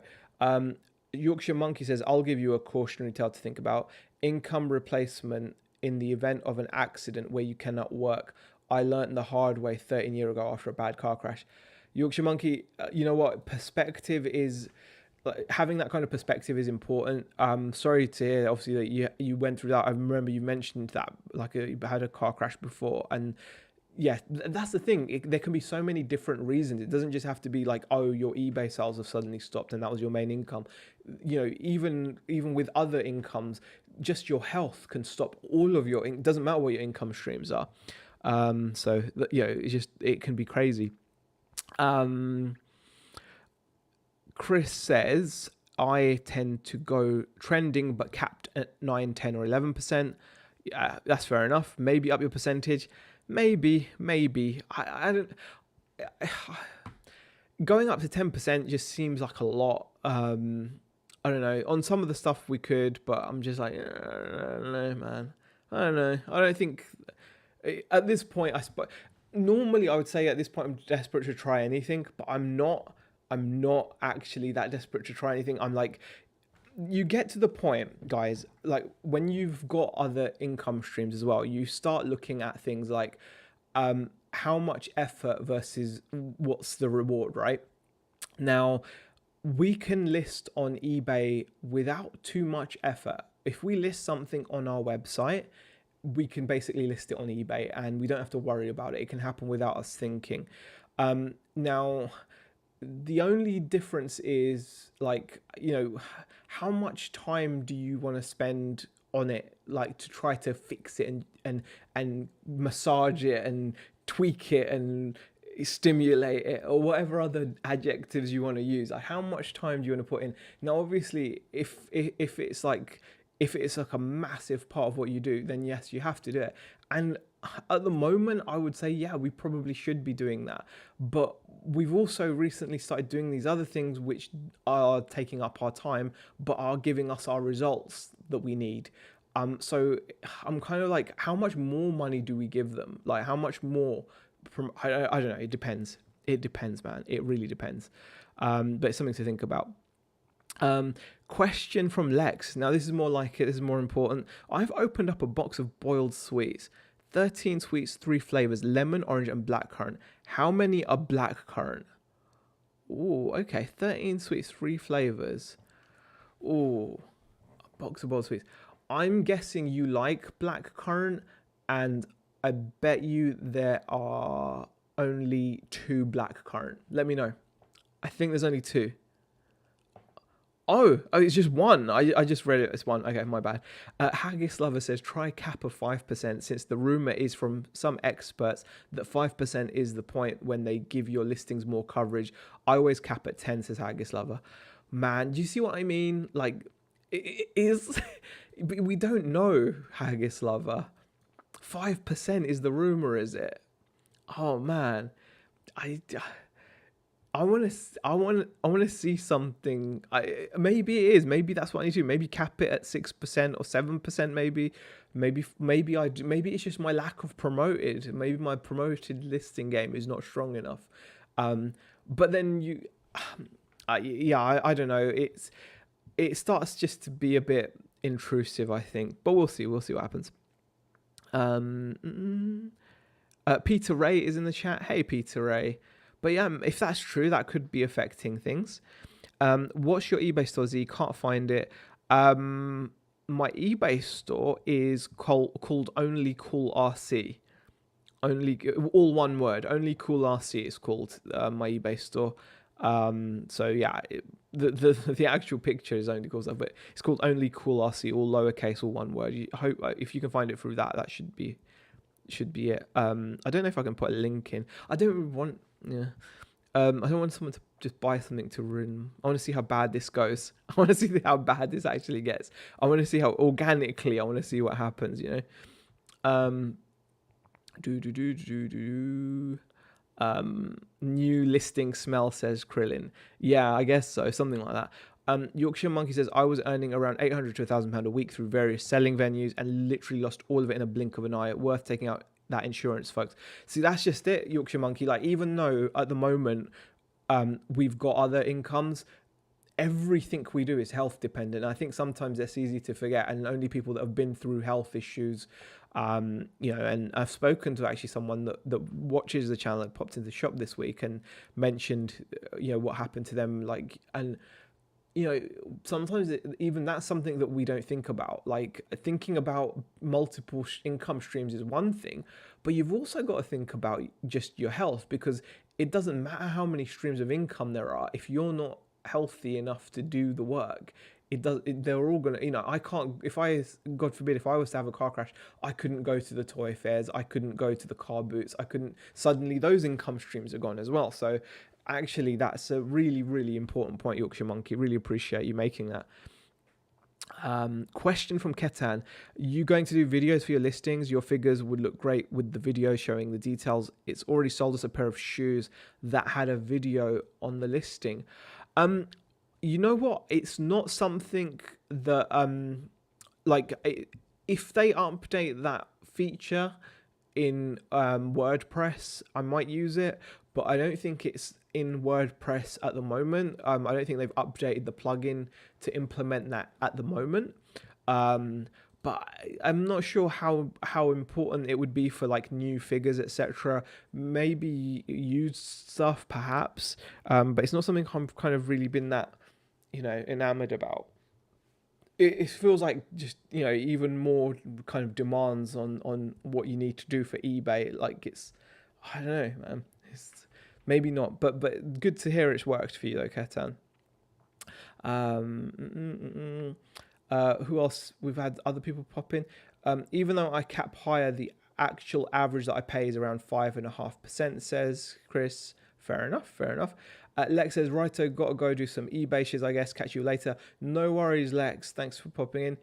Yorkshire Monkey says, I'll give you a cautionary tale to think about. Income replacement in the event of an accident where you cannot work. I learned the hard way 13 years ago after a bad car crash. Yorkshire Monkey, you know what? Perspective is, having that kind of perspective is important. Sorry to hear, obviously, that you went through that. I remember you mentioned that, like, you had a car crash before. And yeah, that's the thing. There can be so many different reasons. It doesn't just have to be like, oh, your eBay sales have suddenly stopped and that was your main income. You know, even with other incomes, just your health can stop all of your, it doesn't matter what your income streams are. So, you know, it can be crazy. Chris says, I tend to go trending but capped at 9, 10 or 11%. Yeah, that's fair enough. Maybe up your percentage. Maybe. I don't. Going up to 10% just seems like a lot. I don't know. On some of the stuff we could, but I'm just like, I don't know, man. I don't know. I don't think at this point, normally I would say at this point I'm desperate to try anything, but I'm not actually that desperate to try anything. I'm like, you get to the point, guys, like when you've got other income streams as well, you start looking at things like how much effort versus what's the reward, right? Now, we can list on eBay without too much effort. If we list something on our website, we can basically list it on eBay and we don't have to worry about it. It can happen without us thinking. Now, the only difference is, like, you know, how much time do you want to spend on it, like to try to fix it and massage it and tweak it and stimulate it or whatever other adjectives you want to use. Like, how much time do you want to put in? Now, obviously, if it's like a massive part of what you do, then yes, you have to do it. And at the moment, I would say, yeah, we probably should be doing that. But we've also recently started doing these other things which are taking up our time, but are giving us our results that we need. So I'm kind of like, how much more money do we give them? Like, how much more? I don't know. It depends. It depends, man. It really depends. But it's something to think about. Question from Lex. Now, this is more like it. This is more important. I've opened up a box of boiled sweets. 13 sweets, 3 flavors: lemon, orange, and blackcurrant. How many are blackcurrant? Ooh, okay. 13 sweets, 3 flavors. Ooh, a box of boiled sweets. I'm guessing you like blackcurrant, and I bet you there are only 2 blackcurrant. Let me know. I think there's only 2. Oh, it's just 1. I just read it. It's 1. Okay, my bad. Haggis Lover says, try cap of 5%, since the rumor is from some experts that 5% is the point when they give your listings more coverage. I always cap at 10, says Haggis Lover. Man, do you see what I mean? Like, it is... we don't know, Haggis Lover. 5% is the rumor, is it? Oh, man. I want to see something. Maybe it is. Maybe that's what I need to do. Maybe cap it at 6% or 7%. Maybe it's just my lack of promoted. Maybe my promoted listing game is not strong enough. But then I don't know. It starts just to be a bit intrusive, I think. But we'll see. We'll see what happens. Peter Ray is in the chat. Hey, Peter Ray. But yeah, if that's true, that could be affecting things. What's your eBay store, Z? Can't find it. My eBay store is called Only Cool RC. Only, all one word. Only Cool RC is called my eBay store. So yeah, the actual picture is Only Cool stuff, but it's called Only Cool RC, all lowercase, all one word. I hope if you can find it through that, that should be it. I don't know if I can put a link in. I don't want. Yeah. I don't want someone to just buy something to ruin. I want to see how bad this goes. I want to see how bad this actually gets. I want to see how organically. I want to see what happens. You know. New listing smell, says Krillin. Yeah, I guess so. Something like that. Yorkshire Monkey says, I was earning around £800 to £1,000 a week through various selling venues and literally lost all of it in a blink of an eye. Worth taking out that insurance, folks. See, that's just it, Yorkshire Monkey. Like, even though at the moment we've got other incomes, everything we do is health dependent. I think sometimes it's easy to forget, and only people that have been through health issues, you know, and I've spoken to actually someone that watches the channel that popped into the shop this week and mentioned, you know, what happened to them, like, and you know, sometimes even that's something that we don't think about. Like, thinking about multiple income streams is one thing, but you've also got to think about just your health, because it doesn't matter how many streams of income there are. If you're not healthy enough to do the work, they're all gonna, you know, I can't, if I, God forbid, if I was to have a car crash, I couldn't go to the toy fairs, I couldn't go to the car boots, I couldn't, suddenly those income streams are gone as well. So actually, that's a really, really important point, Yorkshire Monkey. Really appreciate you making that. Question from Ketan. You going to do videos for your listings? Your figures would look great with the video showing the details. It's already sold us a pair of shoes that had a video on the listing. You know what? It's not something that, like, if they update that feature in WordPress, I might use it, but I don't think it's in WordPress at the moment. I don't think they've updated the plugin to implement that at the moment. But I'm not sure how important it would be for like new figures, etc. Maybe used stuff, perhaps. But it's not something I've kind of really been that, you know, enamored about. It feels like just, you know, even more kind of demands on what you need to do for eBay. Like, it's, I don't know, man. It's maybe not, but good to hear it's worked for you though, Ketan. Who else? We've had other people pop in. Even though I cap higher, the actual average that I pay is around 5.5%, says Chris. Fair enough. Lex says, righto, gotta go do some eBay shiz, I guess. Catch you later. No worries, Lex. Thanks for popping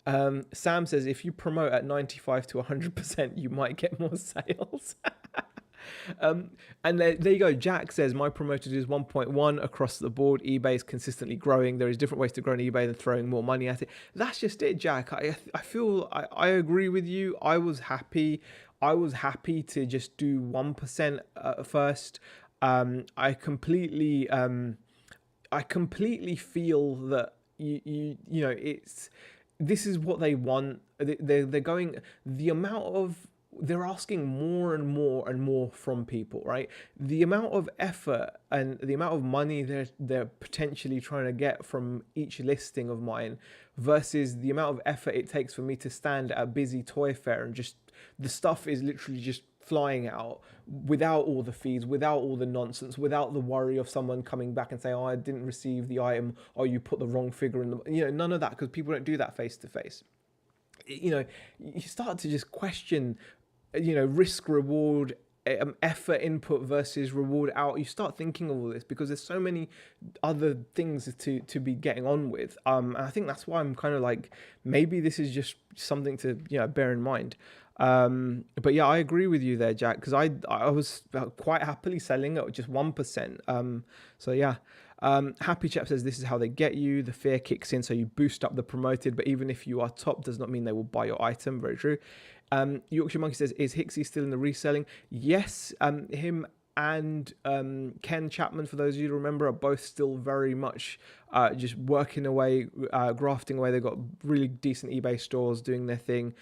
in. Sam says, if you promote at 95 to 100%, you might get more sales. And there you go. Jack says, my promoted is 1.1 across the board. eBay is consistently growing. There is different ways to grow on eBay than throwing more money at it. That's just it, Jack. I feel I agree with you. I was happy to just do 1% first. I completely feel that you know it's this is what they want. They're going the amount of they're asking more and more and more from people, right? The amount of effort and the amount of money they're potentially trying to get from each listing of mine versus the amount of effort it takes for me to stand at a busy toy fair and just the stuff is literally just flying out without all the fees, without all the nonsense, without the worry of someone coming back and saying, "Oh, I didn't receive the item," or "You put the wrong figure in the," none of that because people don't do that face to face. You know, you start to just question, risk reward, effort input versus reward out. You start thinking of all this because there's so many other things to be getting on with. And I think that's why I'm kind of like maybe this is just something to bear in mind. But yeah, I agree with you there, Jack, because I was quite happily selling at just 1%. So yeah. Happy Chap says this is how they get you. The fear kicks in, so you boost up the promoted. But even if you are top, does not mean they will buy your item. Very true. Yorkshire Monkey says, is Hixie still in the reselling? Yes. Him and Ken Chapman, for those of you to remember, are both still very much just working away, grafting away. They've got really decent eBay stores doing their thing.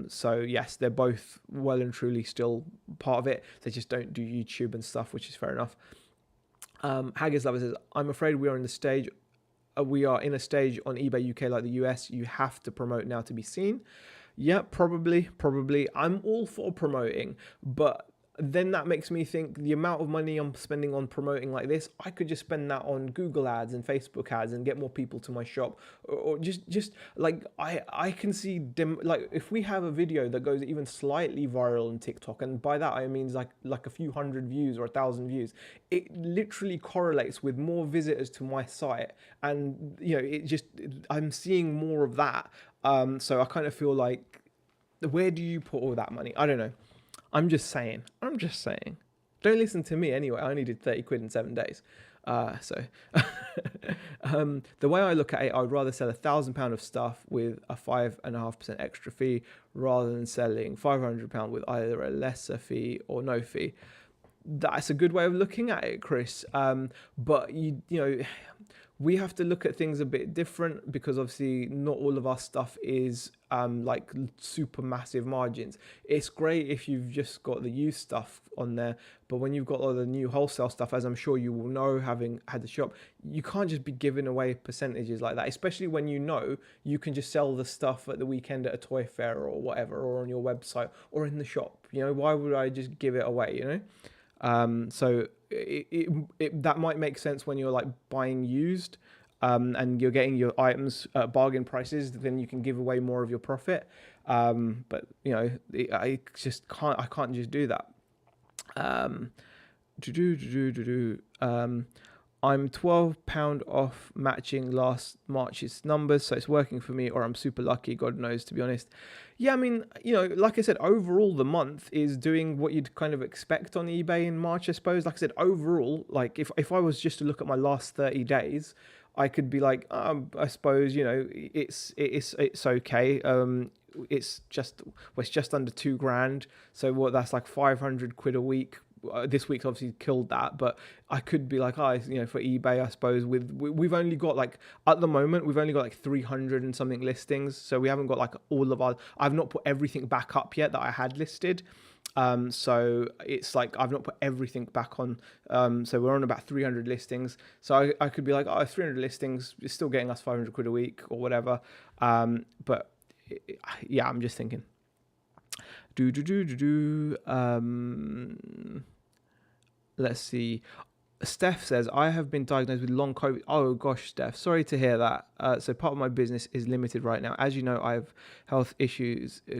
So yes, they're both well and truly still part of it. They just don't do YouTube and stuff, which is fair enough. Haggis Lover says, I'm afraid we are in a stage on eBay UK like the US. You have to promote now to be seen. Yeah, probably. I'm all for promoting, but then that makes me think the amount of money I'm spending on promoting like this, I could just spend that on Google ads and Facebook ads and get more people to my shop, or just like I can see like if we have a video that goes even slightly viral on TikTok, and by that I mean like a few hundred views or 1,000 views, it literally correlates with more visitors to my site, and I'm seeing more of that. So I kind of feel like, where do you put all that money? I don't know. I'm just saying. Don't listen to me anyway. I only did 30 quid in 7 days. So the way I look at it, I would rather sell £1,000 of stuff with a 5.5% extra fee rather than selling £500 with either a lesser fee or no fee. That's a good way of looking at it, Chris. But we have to look at things a bit different because obviously not all of our stuff is like super massive margins. It's great if you've just got the used stuff on there, but when you've got all the new wholesale stuff, as I'm sure you will know having had the shop, you can't just be giving away percentages like that, especially when you can just sell the stuff at the weekend at a toy fair or whatever, or on your website or in the shop. Why would I just give it away? So that might make sense when you're like buying used, and you're getting your items at bargain prices. Then you can give away more of your profit. But I can't just do that. I'm £12 off matching last March's numbers, so it's working for me, or I'm super lucky, God knows, to be honest. Yeah, I mean, like I said, overall the month is doing what you'd kind of expect on eBay in March, I suppose. Like I said, overall, like if I was just to look at my last 30 days, I could be like, I suppose, it's okay. It's just under £2,000. So that's like 500 quid a week. This week's obviously killed that, but I could be like, for eBay, I suppose we've only got like, at the moment, we've only got like 300 and something listings. So we haven't got like all of I've not put everything back up yet that I had listed. So it's like, I've not put everything back on. So we're on about 300 listings. So I could be like, 300 listings is still getting us 500 quid a week or whatever. But yeah, I'm just thinking. Let's see. Steph says, I have been diagnosed with long COVID. Oh gosh, Steph, sorry to hear that. So part of my business is limited right now. As you know, I have health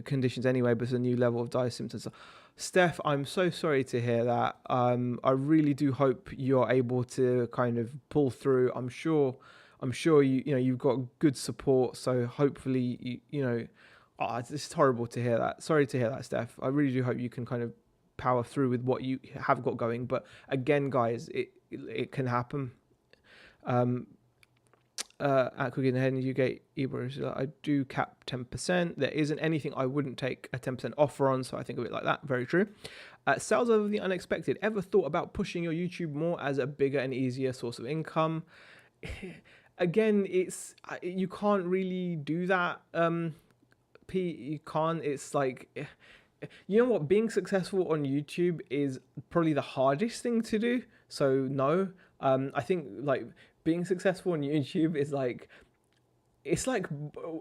conditions anyway, but it's a new level of dire symptoms. Steph, I'm so sorry to hear that. I really do hope you're able to kind of pull through. I'm sure you've got good support. So hopefully, it's horrible to hear that. Sorry to hear that, Steph. I really do hope you can kind of power through with what you have got going. But again, guys, it can happen. At Cooking the Head in the UK, I do cap 10%. There isn't anything I wouldn't take a 10% offer on, so I think of it like that. Very true. Sales over the unexpected. Ever thought about pushing your YouTube more as a bigger and easier source of income? Again, it's you can't really do that. Pete, you can't. It's like, you know what? Being successful on YouTube is probably the hardest thing to do. So no, I think like being successful on YouTube is like it's like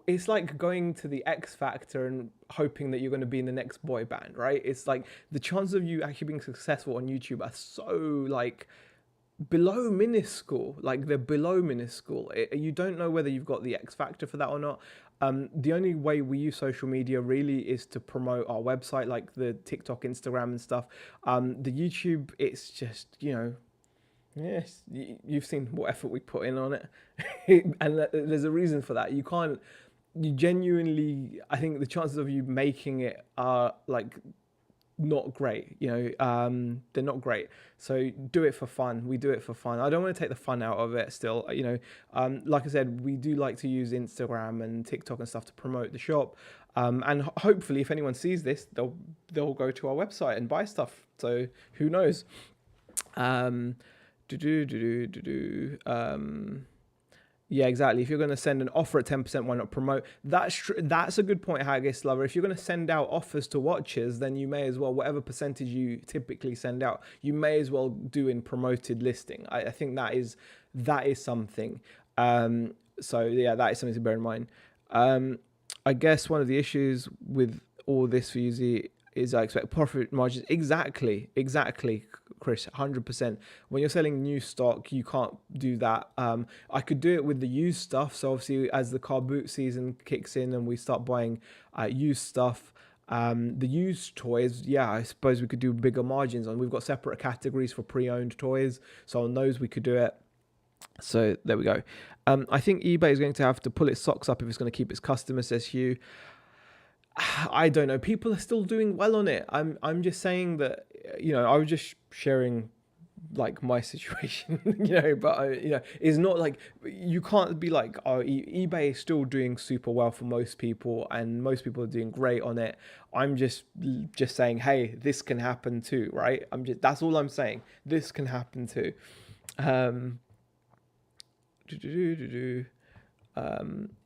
it's like going to the X Factor and hoping that you're going to be in the next boy band, right? It's like the chances of you actually being successful on YouTube are so like below minuscule. Like they're below minuscule. You don't know whether you've got the X Factor for that or not. The only way we use social media really is to promote our website, like the TikTok, Instagram, and stuff. The YouTube, it's just, yes, you've seen what effort we put in on it, and there's a reason for that. You genuinely, I think the chances of you making it are like not great. They're not great. So do it for fun. We do it for fun. I don't want to take the fun out of it still. Like I said, we do like to use Instagram and TikTok and stuff to promote the shop. And hopefully if anyone sees this, they'll go to our website and buy stuff. So who knows? Yeah, exactly. If you're going to send an offer at 10%, why not promote? That's a good point, Haggis Lover. If you're going to send out offers to watchers, then you may as well, whatever percentage you typically send out, you may as well do in promoted listing. I think that is something. So yeah, that is something to bear in mind. I guess one of the issues with all this for you is I expect profit margins. Exactly, Chris, 100%. When you're selling new stock, you can't do that. I could do it with the used stuff. So obviously, as the car boot season kicks in and we start buying used stuff, the used toys, yeah, I suppose we could do bigger margins on. We've got separate categories for pre-owned toys, so on those we could do it. So there we go. I think eBay is going to have to pull its socks up if it's going to keep its customers, says Hugh. I don't know. People are still doing well on it. I'm just saying that, I was just sharing like my situation, but it's not like you can't be like, oh, eBay is still doing super well for most people and most people are doing great on it. I'm just saying, hey, this can happen too, right? That's all I'm saying. This can happen too.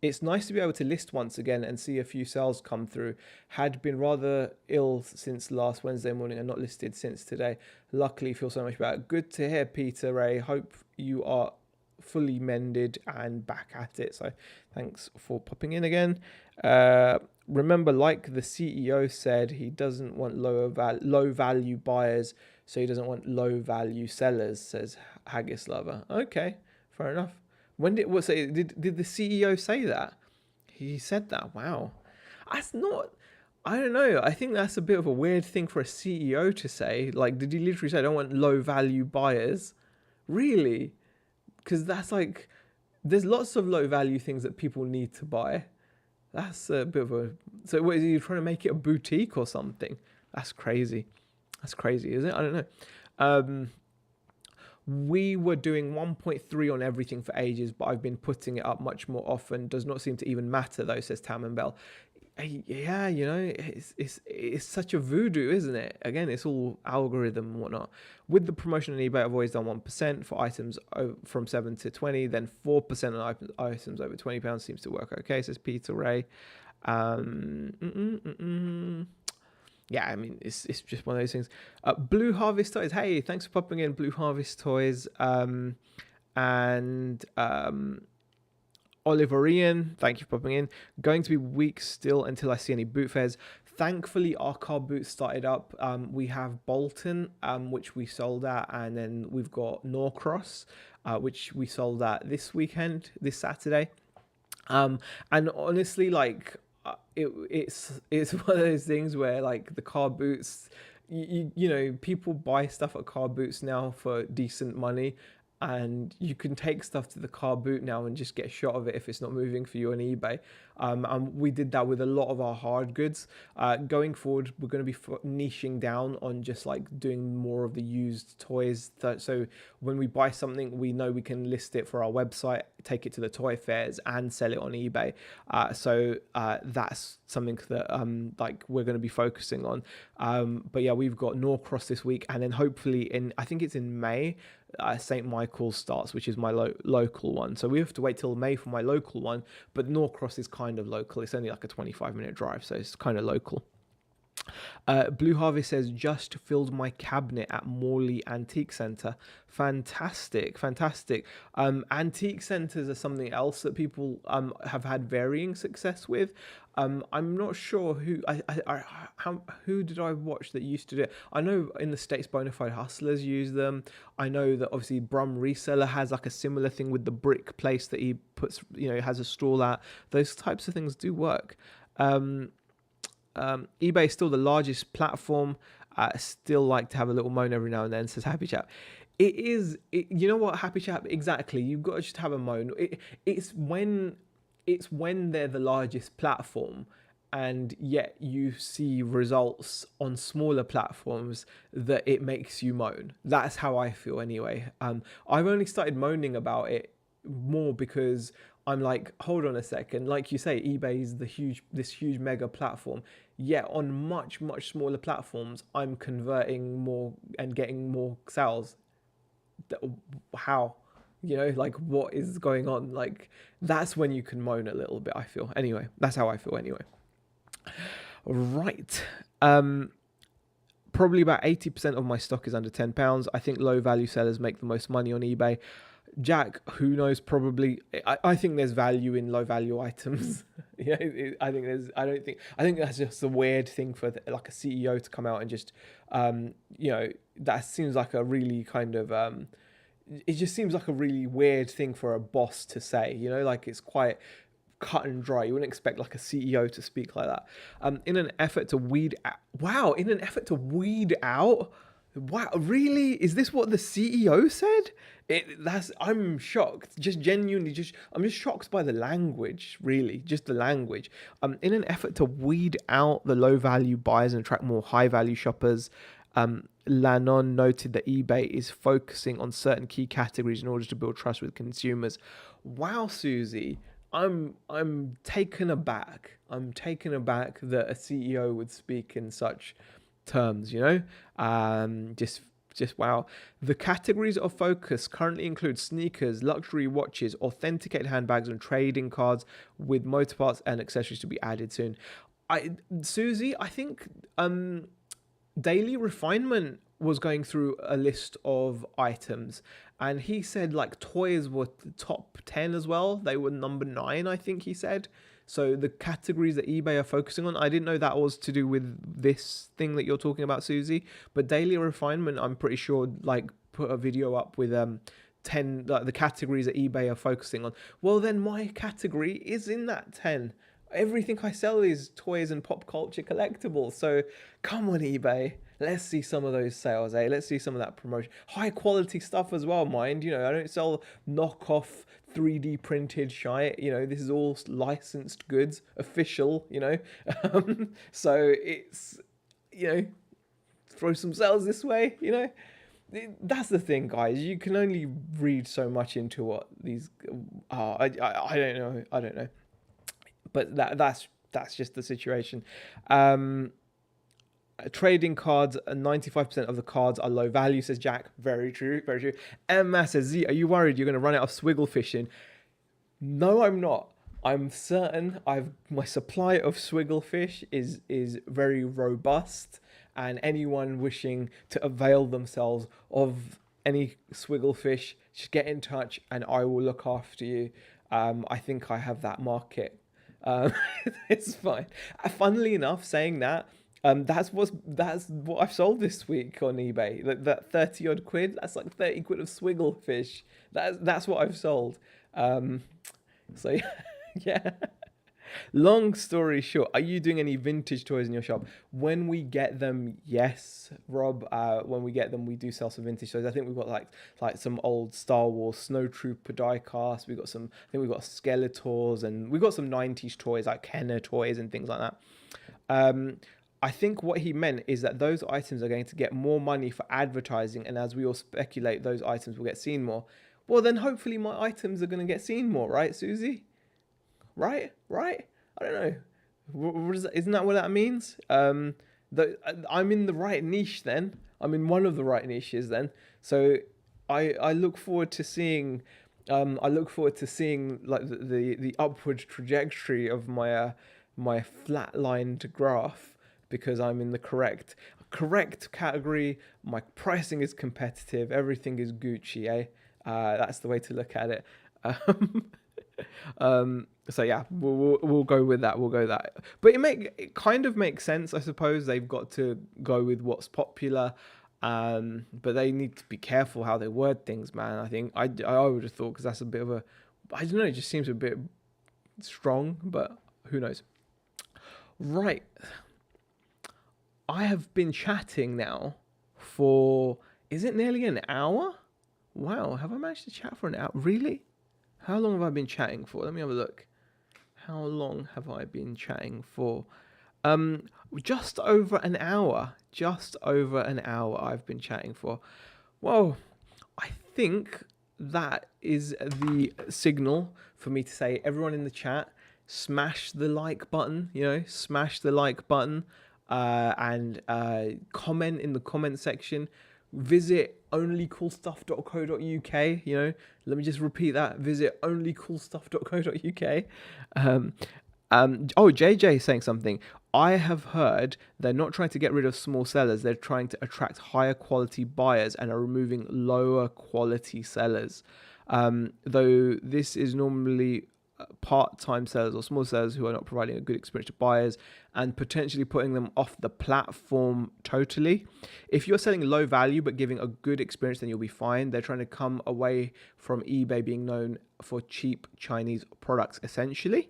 It's nice to be able to list once again and see a few sales come through. Had been rather ill since last Wednesday morning and not listed since today. Luckily feel so much better. Good to hear, Peter Ray. Hope you are fully mended and back at it. So thanks for popping in again. Remember, like the CEO said, he doesn't want low value buyers, so he doesn't want low value sellers, says Haggis Lover. Okay, fair enough. Did the CEO say that? He said that. Wow. That's not, I don't know. I think that's a bit of a weird thing for a CEO to say. Like, did he literally say, I don't want low value buyers? Really? Because that's like, there's lots of low value things that people need to buy. That's a bit of a, so what, is he trying to make it a boutique or something? That's crazy. That's crazy, isn't it? I don't know. We were doing 1.3 on everything for ages, but I've been putting it up much more often. Does not seem to even matter though, says Tam and Bell. Yeah, it's such a voodoo, isn't it? Again, it's all algorithm and whatnot. With the promotion on eBay, I've always done 1% for items from 7 to 20, then 4% on items over £20 seems to work okay, says Peter Ray. Yeah, I mean, it's just one of those things. Blue Harvest Toys. Hey, thanks for popping in, Blue Harvest Toys. And Oliver Ian, thank you for popping in. Going to be weeks still until I see any boot fairs. Thankfully, our car boots started up. We have Bolton, which we sold at, and then we've got Norcross, which we sold at this Saturday. And honestly, like, it's one of those things where like the car boots, you know, people buy stuff at car boots now for decent money, and you can take stuff to the car boot now and just get a shot of it if it's not moving for you on eBay. And we did that with a lot of our hard goods. Going forward, we're going to be niching down on just like doing more of the used toys. So when we buy something, we know we can list it for our website, take it to the toy fairs, and sell it on eBay. So that's something that like we're going to be focusing on. But yeah, we've got Norcross this week, and then hopefully I think it's in May, St. Michael's starts, which is my local one. So we have to wait till May for my local one, but Norcross is kind of local. It's only like a 25-minute drive, so it's kind of local. Blue Harvest says, just filled my cabinet at Morley Antique Centre. Fantastic. Antique centres are something else that people have had varying success with. I'm not sure who did I watch that used to do it. I know in the States Bonafide Hustlers use them. I know that obviously Brum Reseller has like a similar thing with the brick place that he puts, has a stall at. Those types of things do work. eBay is still the largest platform. Still like to have a little moan every now and then, says Happy Chap. You know what, Happy Chap, exactly. You've got to just have a moan. It's when they're the largest platform and yet you see results on smaller platforms that it makes you moan. That's how I feel anyway. I've only started moaning about it more because I'm like, hold on a second. Like you say, eBay is this huge mega platform. Yet on much, much smaller platforms, I'm converting more and getting more sales. How? Like what is going on? Like that's when you can moan a little bit, I feel. Anyway, that's how I feel anyway. Right. Probably about 80% of my stock is under £10. I think low value sellers make the most money on eBay. Jack, who knows? Probably. I think there's value in low value items. I think that's just a weird thing for like a CEO to come out and just, that seems like a really kind of, it just seems like a really weird thing for a boss to say. Like it's quite cut and dry. You wouldn't expect like a CEO to speak like that. In an effort to weed out. Wow, in an effort to weed out. Wow, really? Is this what the CEO said? I'm shocked. Just genuinely, I'm just shocked by the language, really. Just the language. In an effort to weed out the low value buyers and attract more high value shoppers, Lannon noted that eBay is focusing on certain key categories in order to build trust with consumers. Wow, Susie. I'm taken aback. I'm taken aback that a CEO would speak in such terms, just wow. The categories of focus currently include sneakers, luxury watches, authenticated handbags, and trading cards, with motor parts and accessories to be added soon. Susie, I think Daily Refinement was going through a list of items, and he said like toys were the top 10 as well. They were number 9, I think he said. So the categories that eBay are focusing on, I didn't know that was to do with this thing that you're talking about, Susie. But Daily Refinement, I'm pretty sure, like put a video up with 10 like the categories that eBay are focusing on. Well, then my category is in that 10. Everything I sell is toys and pop culture collectibles. So come on, eBay. Let's see some of those sales, eh? Let's see some of that promotion. High quality stuff as well, mind. I don't sell knockoff 3D printed shite. This is all licensed goods, official, So it's, throw some sales this way, That's the thing, guys. You can only read so much into what these are. I don't know. But that's just the situation. Trading cards, 95% of the cards are low value, says Jack. Very true. Emma says, Z, are you worried you're going to run out of swiggle fishing? No, I'm not. I'm certain my supply of swiggle fish is very robust, and anyone wishing to avail themselves of any swiggle fish, just get in touch and I will look after you. I think I have that market. It's fine. Funnily enough, saying that, that's what I've sold this week on eBay. That 30 odd quid. That's like 30 quid of swiggle fish. That's what I've sold. So yeah. Long story short, are you doing any vintage toys in your shop? When we get them, yes, Rob. When we get them, we do sell some vintage toys. I think we've got like some old Star Wars Snowtrooper diecast. We got some. I think we've got Skeletors, and we've got some '90s toys like Kenner toys and things like that. I think what he meant is that those items are going to get more money for advertising, and as we all speculate, those items will get seen more. Well, then hopefully my items are going to get seen more, right, Susie? Right? Right? I don't know. Isn't that what that means? I'm in the right niche then. I'm in one of the right niches then. So I look forward to seeing. I look forward to seeing like the upward trajectory of my flatlined graph because I'm in the correct category. My pricing is competitive. Everything is Gucci, eh? That's the way to look at it. Um, so yeah, we'll go with that. We'll go with that. But it kind of makes sense, I suppose. They've got to go with what's popular. But they need to be careful how they word things, man. I think I would have thought because that's a bit of a, I don't know. It just seems a bit strong, but who knows? Right. I have been chatting now for, is it nearly an hour? Wow, have I managed to chat for an hour? Really? How long have I been chatting for? Let me have a look. How long have I been chatting for? Just over an hour. Just over an hour I've been chatting for. Well, I think that is the signal for me to say, everyone in the chat, smash the like button, smash the like button, and comment in the comment section. Visit onlycoolstuff.co.uk. Let me just repeat that. Visit onlycoolstuff.co.uk. JJ is saying something. I have heard they're not trying to get rid of small sellers. They're trying to attract higher quality buyers and are removing lower quality sellers. Though this is normally part-time sellers or small sellers who are not providing a good experience to buyers and potentially putting them off the platform totally. If you're selling low value but giving a good experience, then you'll be fine. They're trying to come away from eBay being known for cheap Chinese products, essentially.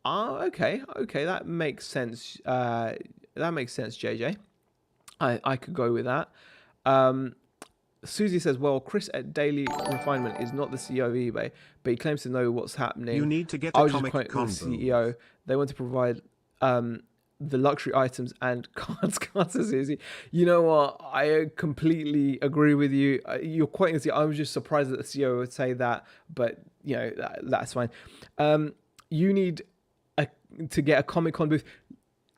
Okay, that makes sense. JJ. I could go with that. Susie says, well, Chris at Daily Refinement is not the CEO of eBay, but he claims to know what's happening. You need to get a comic combo. The CEO. They want to provide the luxury items and cards, says Susie. You know what? I completely agree with you. You're quoting the CEO. I was just surprised that the CEO would say that, but that's fine. You need to get a Comic-Con booth.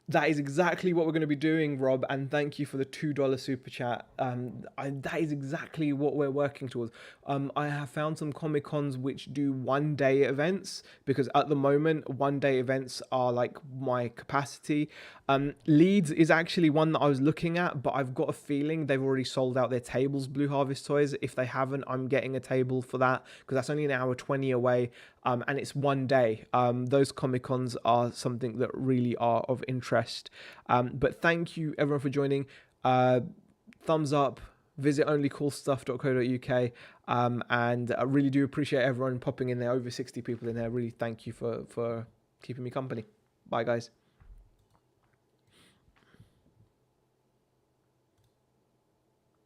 That is exactly what we're going to be doing, Rob, and thank you for the $2 super chat. That is exactly what we're working towards. I have found some Comic-Cons which do one-day events, because at the moment, one-day events are like my capacity. Leeds is actually one that I was looking at, but I've got a feeling they've already sold out their tables, Blue Harvest Toys. If they haven't, I'm getting a table for that, because that's only an hour 20 away, and it's one day. Those Comic-Cons are something that really are of interest. But thank you everyone for joining. Thumbs up, visit onlycoolstuff.co.uk, and I really do appreciate everyone popping in there. Over 60 people in there. Really thank you for keeping me company. Bye guys.